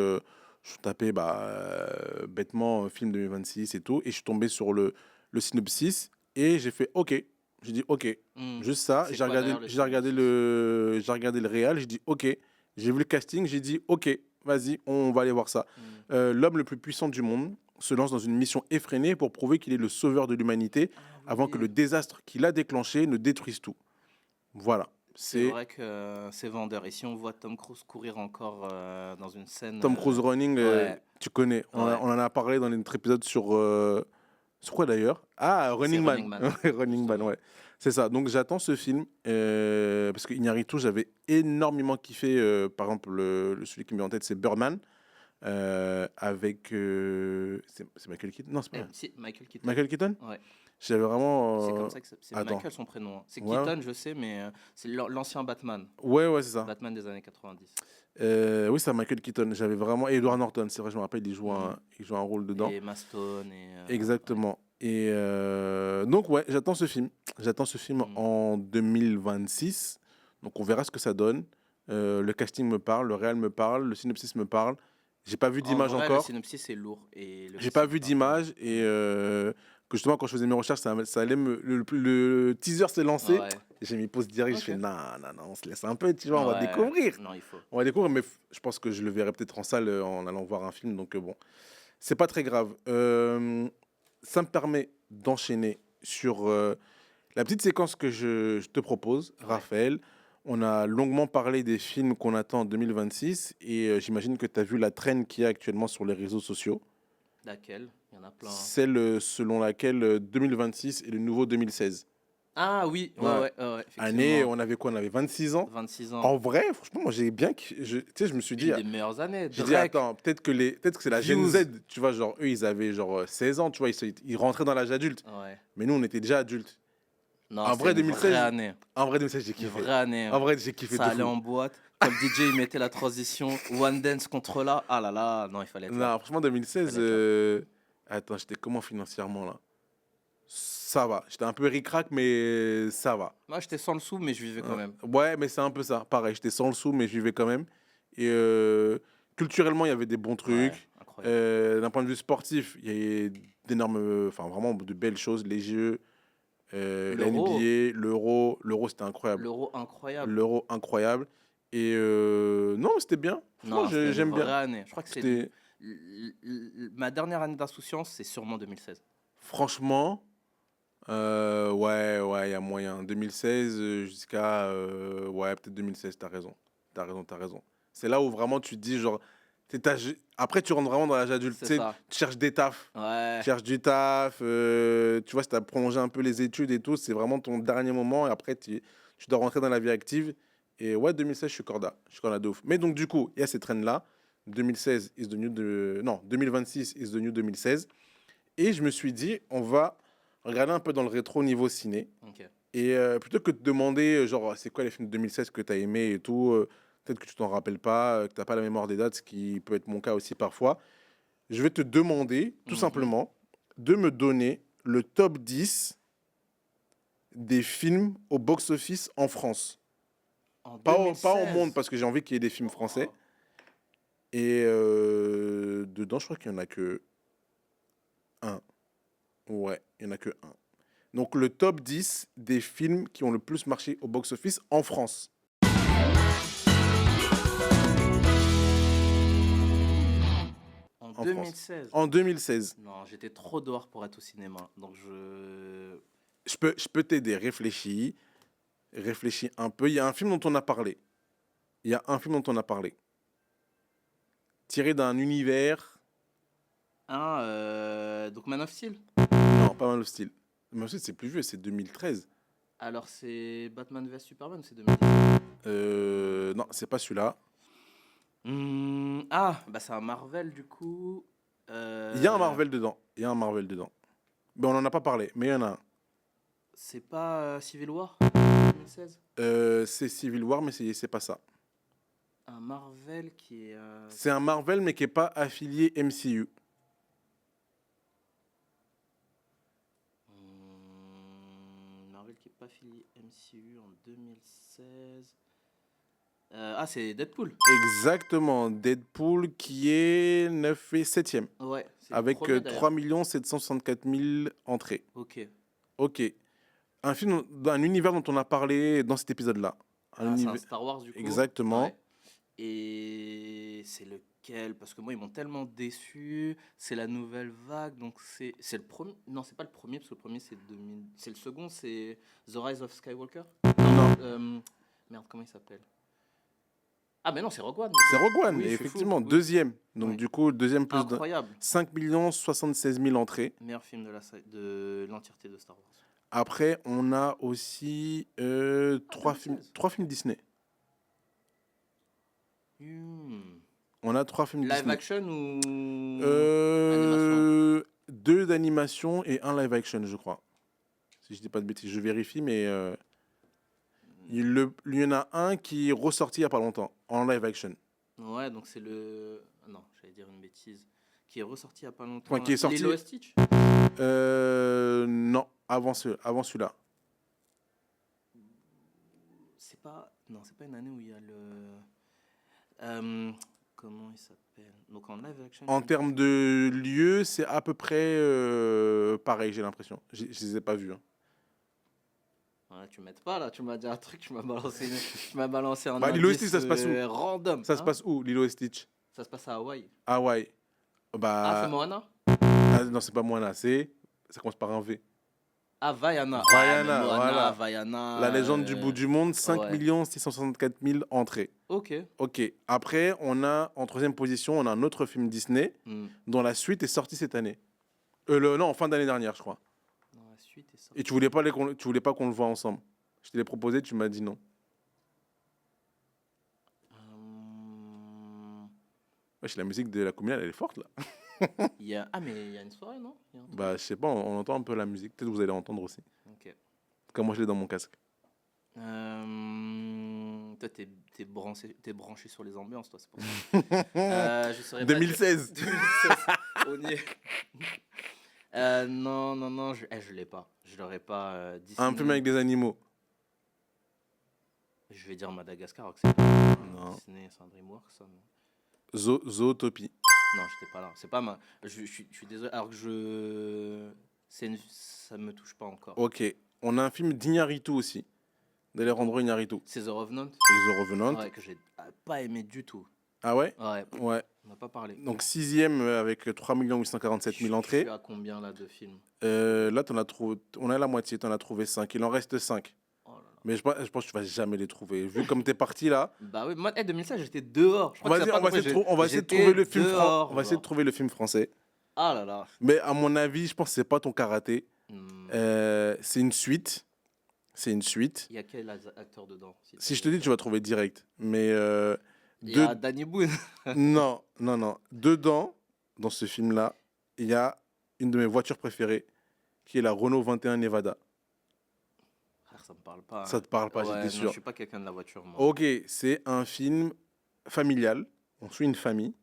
je tapais bêtement film 2026 et tout, et je suis tombé sur le synopsis et j'ai fait OK. J'ai dit OK, juste ça. J'ai regardé le réal, j'ai dit OK. J'ai vu le casting, j'ai dit OK, vas-y, on va aller voir ça. L'homme le plus puissant du monde se lance dans une mission effrénée pour prouver qu'il est le sauveur de l'humanité avant que le désastre qu'il a déclenché ne détruise tout. Voilà. C'est C'est vrai que c'est vendeur. Et si on voit Tom Cruise courir encore dans une scène. Tom Cruise Running, Ouais, tu connais. ouais. On en a parlé dans notre épisode sur quoi d'ailleurs? Ah, C'est Running Running Man. Man, Ouais, Running Man, justement. ouais. C'est ça. Donc j'attends ce film parce que Iñárritu, j'avais énormément kiffé. Par exemple, celui qui me vient en tête, c'est Birdman avec. C'est Michael Keaton? Non, c'est pas. Si, Michael Keaton. Michael Keaton? Ouais. J'avais vraiment. C'est comme ça que c'est Attends. Michael son prénom, hein. C'est Ouais. Keaton, je sais, mais c'est l'ancien Batman. Ouais, c'est ça. Batman des années 90. Oui, c'est Michael Keaton. J'avais vraiment. Et Edward Norton, c'est vrai, je me rappelle, Mhm. il joue un rôle dedans. Et Maston. Exactement. Et donc, ouais, j'attends ce film. J'attends ce film Mhm. en 2026. Donc, on verra ce que ça donne. Le casting me parle, le réel me parle, le synopsis me parle. J'ai pas vu d'image En vrai, encore. le synopsis est lourd. Et le J'ai pas récit vu est d'image. Et que justement, quand je faisais mes recherches, ça allait me. Le teaser s'est lancé. Ouais. J'ai mis pause direct. Ok. Je fais non, on se laisse un peu, tu vois, on va Ouais. découvrir. Non, il faut. On va découvrir, mais je pense que je le verrai peut-être en salle en allant voir un film. Donc, bon, c'est pas très grave. Ça me permet d'enchaîner sur la petite séquence que je te propose, Ouais. Raphaël. On a longuement parlé des films qu'on attend en 2026 et j'imagine que tu as vu la traîne qu'il y a actuellement sur les réseaux sociaux. Laquelle? Il y en a plein. Celle selon laquelle 2026 est le nouveau 2016. Ah oui, Ouais. ouais, Année, effectivement. on avait quoi? On avait 26 ans. 26 ans. En vrai, franchement, moi j'ai bien. Tu sais, je me suis dit. Une des meilleures années. J'ai dit, Drake. attends, peut-être que c'est la Gen Views. Z, tu vois, genre, eux, ils avaient genre 16 ans, tu vois, ils rentraient dans l'âge adulte. Ouais. Mais nous, on était déjà adultes. Non, En c'est vrai, une 2016, vraie année. En vrai, 2016, j'ai Une kiffé. vraie année. En vrai, j'ai kiffé Ça de allait fou. en boîte. Quand le DJ il mettait la transition, One Dance contre là. Ah là là, non, il fallait être là. Non, franchement, 2016, Fallait être attends, j'étais comment financièrement, là? Ça va. J'étais un peu ric-rac, mais ça va. Moi, j'étais sans le sou, mais je vivais quand même. Ouais, mais c'est un peu ça. Pareil, j'étais sans le sou, mais je vivais quand même. Et culturellement, il y avait des bons trucs. Ouais, incroyable. D'un point de vue sportif, il y a d'énormes, enfin vraiment de belles choses. Les Jeux, la L'Euro. NBA, l'Euro, c'était incroyable. L'euro incroyable. L'Euro, incroyable. Et non, c'était bien. Franchement, Non, c'était j'aime une vraie bien. année. Je crois que c'est C'était, ma dernière année d'insouciance, c'est sûrement 2016. franchement, ouais, il y a moyen. 2016 jusqu'à, ouais, peut-être 2016, t'as raison. T'as raison. C'est là où vraiment tu te dis, genre, après tu rentres vraiment dans l'âge adulte. C'est Tu sais, ça. tu cherches des tafs. Ouais. Tu cherches du taf, tu vois, si tu as prolongé un peu les études et tout, c'est vraiment ton dernier moment et après tu dois rentrer dans la vie active. Et ouais, 2016, je suis corda de ouf. Mais donc, du coup, il y a ces traînes-là. 2016 is the new non, 2026 is the new 2016. Et je me suis dit, on va regarder un peu dans le rétro niveau ciné. Ok. Et plutôt que de demander, genre, c'est quoi les films de 2016 que tu as aimé et tout, peut-être que tu t'en rappelles pas, que tu n'as pas la mémoire des dates, ce qui peut être mon cas aussi parfois. Je vais te demander, tout Mhm. simplement, de me donner le top 10 des films au box-office en France. En Pas au 2016. monde, parce que j'ai envie qu'il y ait des films français. Oh. Et dedans, je crois qu'il n'y en a que un. Ouais, il n'y en a que un. Donc, le top 10 des films qui ont le plus marché au box-office en France. En France. 2016. En 2016. Non, j'étais trop dehors pour être au cinéma. Donc je. Je peux t'aider. Réfléchis un peu. Il y a un film dont on a parlé. Tiré d'un univers. Donc Man of Steel. Non, pas Man of Steel. Man of Steel, c'est plus vieux, c'est 2013. Alors c'est Batman vs Superman, c'est 2010. Non, c'est pas celui-là. Bah c'est un Marvel du coup. Il y a un Marvel dedans. Mais on n'en a pas parlé, mais il y en a un. C'est pas Civil War 2016. C'est Civil War, mais c'est pas ça. Un Marvel qui est. C'est un Marvel, mais qui n'est pas affilié MCU. Marvel qui est pas affilié MCU en 2016. C'est Deadpool. Exactement. Deadpool qui est 9 et 7e. Ouais. C'est le Avec premier, d'ailleurs. 3 764 000 entrées. Ok. Ok. Un film d'un univers dont on a parlé dans cet épisode-là. C'est un Star Wars du coup. Exactement. Ouais. Et c'est lequel? Parce que moi, ils m'ont tellement déçu. C'est la nouvelle vague. Donc, c'est le premier. Non, c'est pas le premier, parce que le premier, c'est 2000. C'est le second, c'est The Rise of Skywalker. Non. Merde, comment il s'appelle? Ah, mais non, c'est Rogue One. C'est Rogue One, Oui, et je suis fou, effectivement, oui. deuxième. Donc Ouais. du coup, deuxième plus de Incroyable. 5 76 000 entrées. Meilleur film de l'entièreté de Star Wars. Après, on a aussi trois 2016. films Disney. Hmm. On a 3 films Live Disney. action ou Euh, 2 d'animation et 1 live action, je crois. Si je dis pas de bêtises, je vérifie, mais il y en a un qui est ressorti il y a pas longtemps, en live action. Ouais, donc c'est le. Non, j'allais dire une bêtise. Qui est ressorti il n'y a pas longtemps. Enfin, qui est sorti- Lilo et Stitch. Non, avant celui-là. C'est pas. Non, c'est pas une année où il y a le. Comment il s'appelle? Donc en live action. En termes de lieu, c'est à peu près pareil, j'ai l'impression. Je les ai pas vus. Hein. Ouais, tu m'aides pas là, tu m'as dit un truc, tu m'as balancé un Bah, Lilo et indice Stitch, ça se passe où random. Ça se hein. passe où, Lilo et Stitch? Ça se passe à Hawaï. Hawaï. Ah, Bah, c'est Moana? non, c'est pas Moana, ça commence par un V. Ah, Vaiana. Vaiana, Ah, mais Moana, voilà. Vaiana. La légende du bout du monde, 5 ouais. 664 000 entrées. Ok. Ok. Après, on a, en troisième position, on a un autre film Disney Hmm. dont la suite est sortie cette année. Non, en fin d'année dernière, je crois. Non, la suite est sortie. Et tu voulais pas qu'on le voit ensemble. Je te l'ai proposé, tu m'as dit non. Wesh, la musique de la communale, elle est forte là. Il y a... Ah, mais il y a une soirée, non? Il y a un truc. Bah, je sais pas, on entend un peu la musique. Peut-être que vous allez entendre aussi. Ok. Comme moi, je l'ai dans mon casque. Toi, t'es branché sur les ambiances, toi, c'est pour ça. Je saurais pas 2016. dire- 2016, on y est. Non, je l'ai pas. Je l'aurais pas. Disney. Un film avec des animaux. Je vais dire Madagascar, alors que c'est Non. Disney, c'est un DreamWorks, ça. Non, Zootopie. non j'étais pas là. C'est pas ma. Je suis désolé. Alors que ça me touche pas encore. Ok. On a un film d'Iñárritu aussi. D'Alejandro Iñárritu. C'est The Revenant. Et The Revenant. Ouais, que j'ai pas aimé du tout. Ah ouais? Ouais, Ouais. on n'a pas parlé. Donc 6e avec 3 847 000 Je entrées. suis à combien là de films? Là, on a la moitié, tu en as trouvé 5. Il en reste 5. Oh là là. Mais je pense que tu vas jamais les trouver. Vu comme tu es parti là, Bah oui, moi, 2016, j'étais dehors. Je crois que vas-y, ça a on pas va essayer, compris, on va essayer de j'étais trouver le film dehors, on va essayer de genre. trouver le film français. Ah là là. Mais à mon avis, je pense que c'est pas ton karaté. C'est une suite. C'est une suite. Il y a quel acteur dedans? Si je te dis, tu vas trouver direct. Mais Il y a Danny Boone. non. Dedans, dans ce film-là, il y a une de mes voitures préférées, qui est la Renault 21 Nevada. Frère, ça me parle pas. Ça te parle pas, Ouais, j'étais non, sûr. je suis pas quelqu'un de la voiture, moi. Ok, c'est un film familial. On suit une famille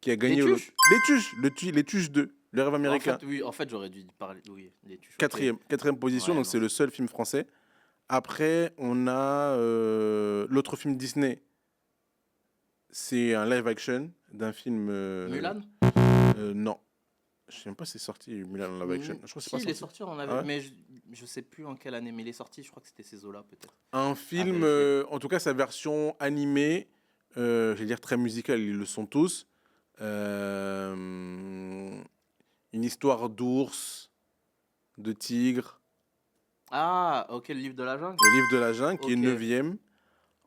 qui a gagné Les Tuches les Tuches 2, le rêve américain. En fait, j'aurais dû parler. Oui, les Tuches. ok. Quatrième position, Ouais, donc non. c'est le seul film français. Après, on a l'autre film Disney. C'est un live action d'un film. Mulan. Non. Je sais même pas si c'est sorti Mulan en live action. Je crois que c'est Si, pas il est sorti. sorti en live, Ah ouais mais je sais plus en quelle année, mais il est sorti, je crois que c'était ces eaux-là, peut-être. Un film, vérifier. en tout cas sa version animée, je vais dire très musicale, ils le sont tous. Une histoire d'ours, de tigre, Ah, ok, le livre de la jungle. le livre de la jungle qui est Ok. 9e.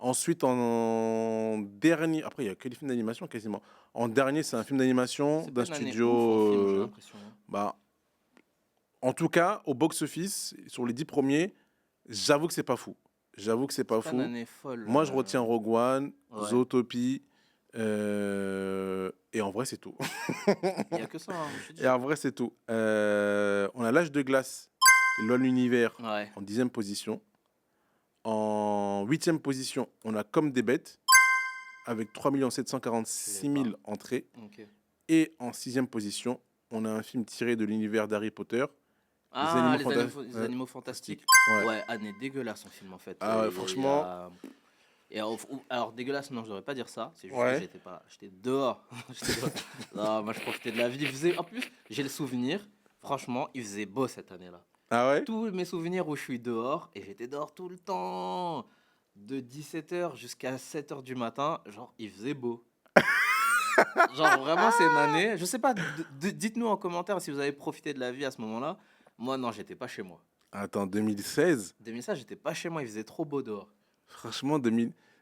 Ensuite, en dernier, après il n'y a que des films d'animation quasiment. En dernier, c'est un film d'animation C'est d'un pas une année studio. ouf en film, j'ai l'impression. Bah, en tout cas, au box-office, sur les 10 premiers, j'avoue que c'est pas fou. J'avoue que c'est pas C'est pas fou. une année folle. Moi, je retiens Rogue One, ouais. Zootopie, et en vrai, c'est tout. Il n'y a que ça, hein, je te dis. Et en vrai, c'est tout. On a L'Âge de glace, LOL l'univers, Ouais. en 10e position. En 8e position, on a Comme des bêtes, avec 3 746 000 entrées. Ok. Et en 6e position, on a un film tiré de l'univers d'Harry Potter. Ah, les fantastiques. animaux fantastiques. Ouais. Ouais, année dégueulasse en film en fait. Ah ouais, Il y a- franchement. Et alors, dégueulasse, non, je devrais pas dire ça. C'est juste Ouais. que j'étais pas. J'étais dehors. J'étais dehors. Non, moi je profitais de la vie. En plus, j'ai le souvenir, franchement, il faisait beau cette année-là. Ah ouais? Tous mes souvenirs où je suis dehors, et j'étais dehors tout le temps. De 17h jusqu'à 7h du matin, genre, il faisait beau. Genre, vraiment, c'est une année. Je sais pas, dites-nous en commentaire si vous avez profité de la vie à ce moment-là. Moi, non, j'étais pas chez moi. Attends, 2016? 2016, j'étais pas chez moi, il faisait trop beau dehors. Franchement,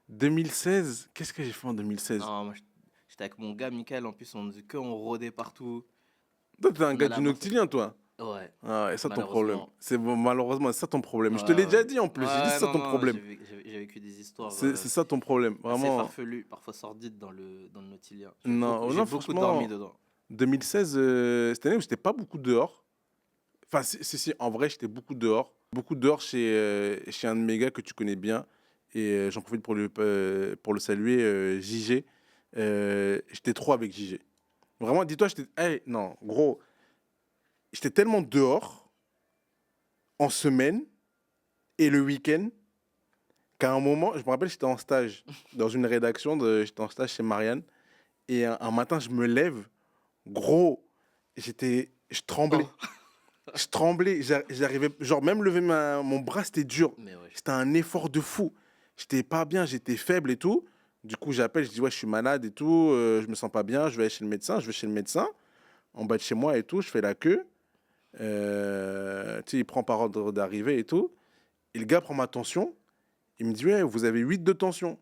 2016, qu'est-ce que j'ai fait en 2016? Non, moi, j'étais avec mon gars, Michael. En plus, on rôdait partout. Toi, t'es un gars du Malheureusement, Noctilien, toi. Ouais, Ah, et ça, ton problème. malheureusement. C'est bon, malheureusement, c'est ça ton problème. Ouais, Je te l'ai déjà ouais. dit en plus. J'ai dit, c'est Ouais, ça non, ton non, problème. j'ai vécu des histoires C'est ça ton problème. assez Vraiment. farfelues, parfois sordides dans le Nautilien. Non, J'ai non, beaucoup franchement, dormi dedans. 2016, cette année où j'étais pas beaucoup dehors. Enfin, si, en vrai, j'étais beaucoup dehors. Beaucoup dehors chez un de mes gars que tu connais bien. Et j'en profite pour le saluer, JG. J'étais trop avec JG. Vraiment, dis-toi, non, gros, j'étais tellement dehors en semaine et le week-end qu'à un moment, je me rappelle, j'étais en stage dans une rédaction, j'étais en stage chez Marianne. Et un matin, je me lève, gros, je tremblais. Oh. Je tremblais, j'arrivais, genre même lever mon bras, c'était dur. Mais ouais. C'était un effort de fou. J'étais pas bien, j'étais faible et tout. Du coup, j'appelle, je dis, ouais, je suis malade et tout, je me sens pas bien, je vais aller chez le médecin. Je vais chez le médecin, en bas de chez moi et tout, je fais la queue. Tu sais, il prend par ordre d'arrivée et tout. Et le gars prend ma tension. Il me dit, ouais, vous avez 8 de tension.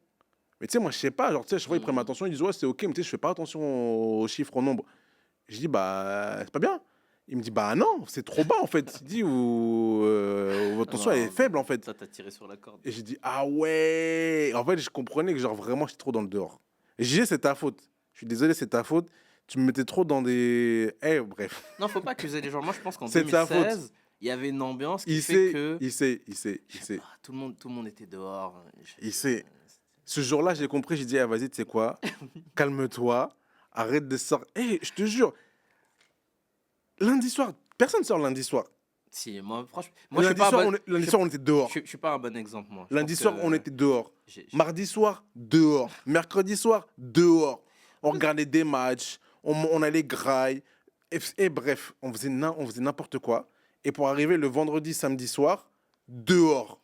Mais tu sais, moi, je sais pas. Genre, tu sais, chaque fois, ils prennent ma tension, ils disent, ouais, c'est OK, mais tu sais, je fais pas attention aux chiffres, au nombre. Je dis, bah, c'est pas bien. Il me dit, bah non, c'est trop bas, en fait. Il dit, votre tension, elle est Non, faible, en fait. Ça t'a tiré sur la corde. Et j'ai dit, ah ouais. En fait, je comprenais que, genre, vraiment, j'étais trop dans le dehors. Et j'ai dit, c'est ta faute. Je suis désolé, c'est ta faute. Tu me mettais trop dans des. Bref. Non, faut pas accuser les gens. Moi, je pense qu'en C'est de sa 2016, il y avait une ambiance qui Il fait sait, que il sait. tout le monde était dehors. Il sait. Ce jour-là, j'ai compris, j'ai dit, ah, vas-y, tu sais quoi, calme-toi, arrête de sortir. Je te jure, lundi soir, personne ne sort lundi soir. Si, moi, franchement, je suis Lundi pas un soir, bon- lundi soir, on était dehors. je suis pas un bon exemple, moi. Je Lundi pense soir, que on était dehors. j'ai- Mardi soir, dehors. Mercredi soir, dehors. On regardait des matchs, on allait graille. Et bref, on faisait n'importe quoi. Et pour arriver le vendredi, samedi soir, dehors.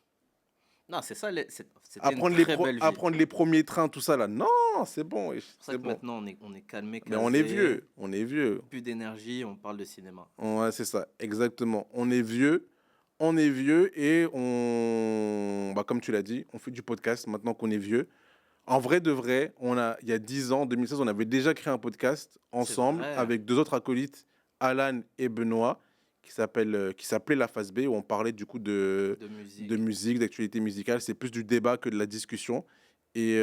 Non, c'est ça, c'était Apprendre une très belle vie. apprendre les premiers trains, tout ça là. Non, c'est bon. C'est pour ça C'est que bon. maintenant, on est calmé, Mais on est casé, vieux. On est vieux. plus d'énergie, on parle de cinéma. Ouais, c'est ça, exactement. On est vieux et comme tu l'as dit, on fait du podcast maintenant qu'on est vieux. En vrai de vrai, il y a 10 ans, en 2016, on avait déjà créé un podcast ensemble vrai. avec deux autres acolytes, Alan et Benoît, qui s'appelait La Phase B, où on parlait du coup De musique. de musique, d'actualité musicale. C'est plus du débat que de la discussion. Et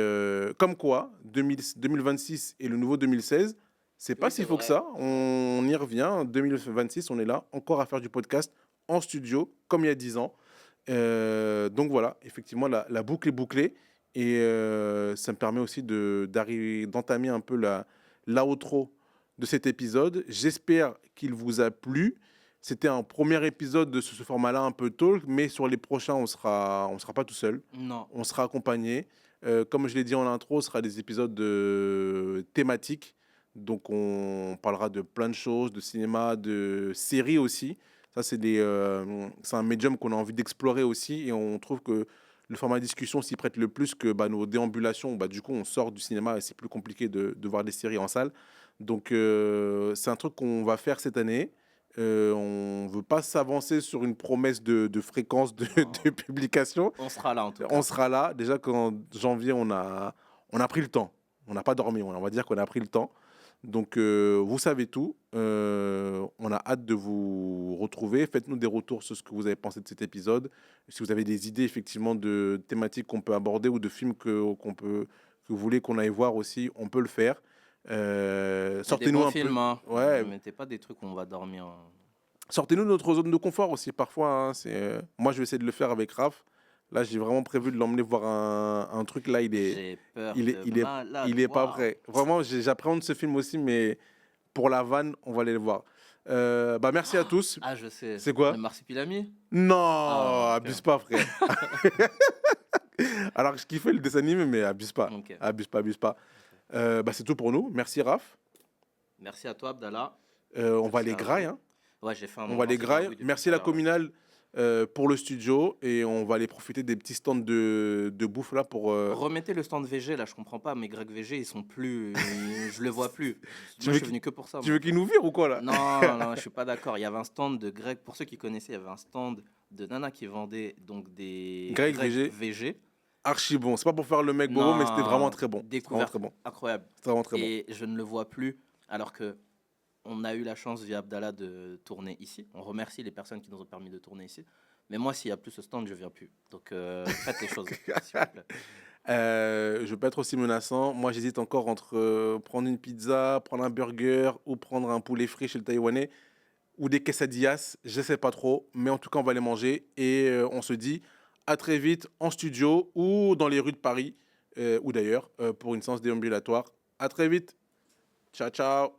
comme quoi, 2026 et le nouveau 2016, c'est pas Oui, si c'est faux que vrai. ça. On y revient. En 2026, on est là encore à faire du podcast en studio, comme il y a 10 ans. Donc voilà, effectivement, la boucle est bouclée. Et ça me permet aussi d'entamer un peu l'outro de cet épisode. J'espère qu'il vous a plu. C'était un premier épisode de ce format-là, un peu talk, mais sur les prochains, on sera pas tout seul. Non. On sera accompagné. Comme je l'ai dit en intro, ce sera des épisodes thématiques. Donc, on parlera de plein de choses, de cinéma, de séries aussi. Ça, c'est un médium qu'on a envie d'explorer aussi. Et on trouve que le format discussion s'y prête le plus que nos déambulations. Du coup, on sort du cinéma et c'est plus compliqué de voir des séries en salle. Donc, c'est un truc qu'on va faire cette année. On ne veut pas s'avancer sur une promesse de fréquence de publication. On sera là en tout cas. On sera là. Déjà qu'en janvier, on a pris le temps. On n'a pas dormi. On va dire qu'on a pris le temps. Donc, vous savez tout. On a hâte de vous retrouver. Faites-nous des retours sur ce que vous avez pensé de cet épisode. Si vous avez des idées, effectivement, de thématiques qu'on peut aborder ou de films que vous voulez qu'on aille voir aussi, on peut le faire. Sortez-nous un film, peu. hein. Ouais. Ne mettez pas des trucs où on va dormir. Sortez-nous de notre zone de confort aussi, parfois. Hein. Moi, je vais essayer de le faire avec Raph. Là, j'ai vraiment prévu de l'emmener voir un truc. Là, J'ai peur. il est pas Waouh. prêt. Vraiment, j'appréhende ce film aussi, mais pour la vanne, on va aller le voir. Merci à tous. Ah, je sais. C'est quoi? Le Marsupilami. Non, Ah, ok. abuse pas, frère. Alors, je kiffais le dessin animé, mais abuse pas. Ok. Abuse pas. C'est tout pour nous. Merci, Raph. Merci à toi, Abdallah. On va Merci les à grailles. vous. Hein. Ouais, j'ai fait un On moment va les sur grailles. Barbouille depuis Merci tout à la l'heure. communale pour le studio et on va aller profiter des petits stands de bouffe là pour. Remettez le stand VG là, je comprends pas. Mes Grecs VG, ils sont plus. Je le vois plus. Tu Moi, veux je suis venu que pour ça. Tu moi. veux qu'ils nous virent ou quoi là? Non, je suis pas d'accord. Il y avait un stand de Grec. Pour ceux qui connaissaient, il y avait un stand de Nana qui vendait donc des Grec VG. VG. archi bon. C'est pas pour faire le mec bobo, mais c'était vraiment Non, très bon. C'était vraiment découverte très bon. incroyable. C'était vraiment très bon. Et je ne le vois plus, alors que on a eu la chance via Abdallah de tourner ici. On remercie les personnes qui nous ont permis de tourner ici. Mais moi, s'il n'y a plus ce stand, je viens plus. Donc faites les choses, s'il vous plaît. Je veux pas être aussi menaçant. Moi, j'hésite encore entre prendre une pizza, prendre un burger ou prendre un poulet frit chez le Taïwanais ou des quesadillas. Je sais pas trop, mais en tout cas, on va les manger et on se dit à très vite en studio ou dans les rues de Paris ou d'ailleurs pour une séance déambulatoire. À très vite. Ciao, ciao.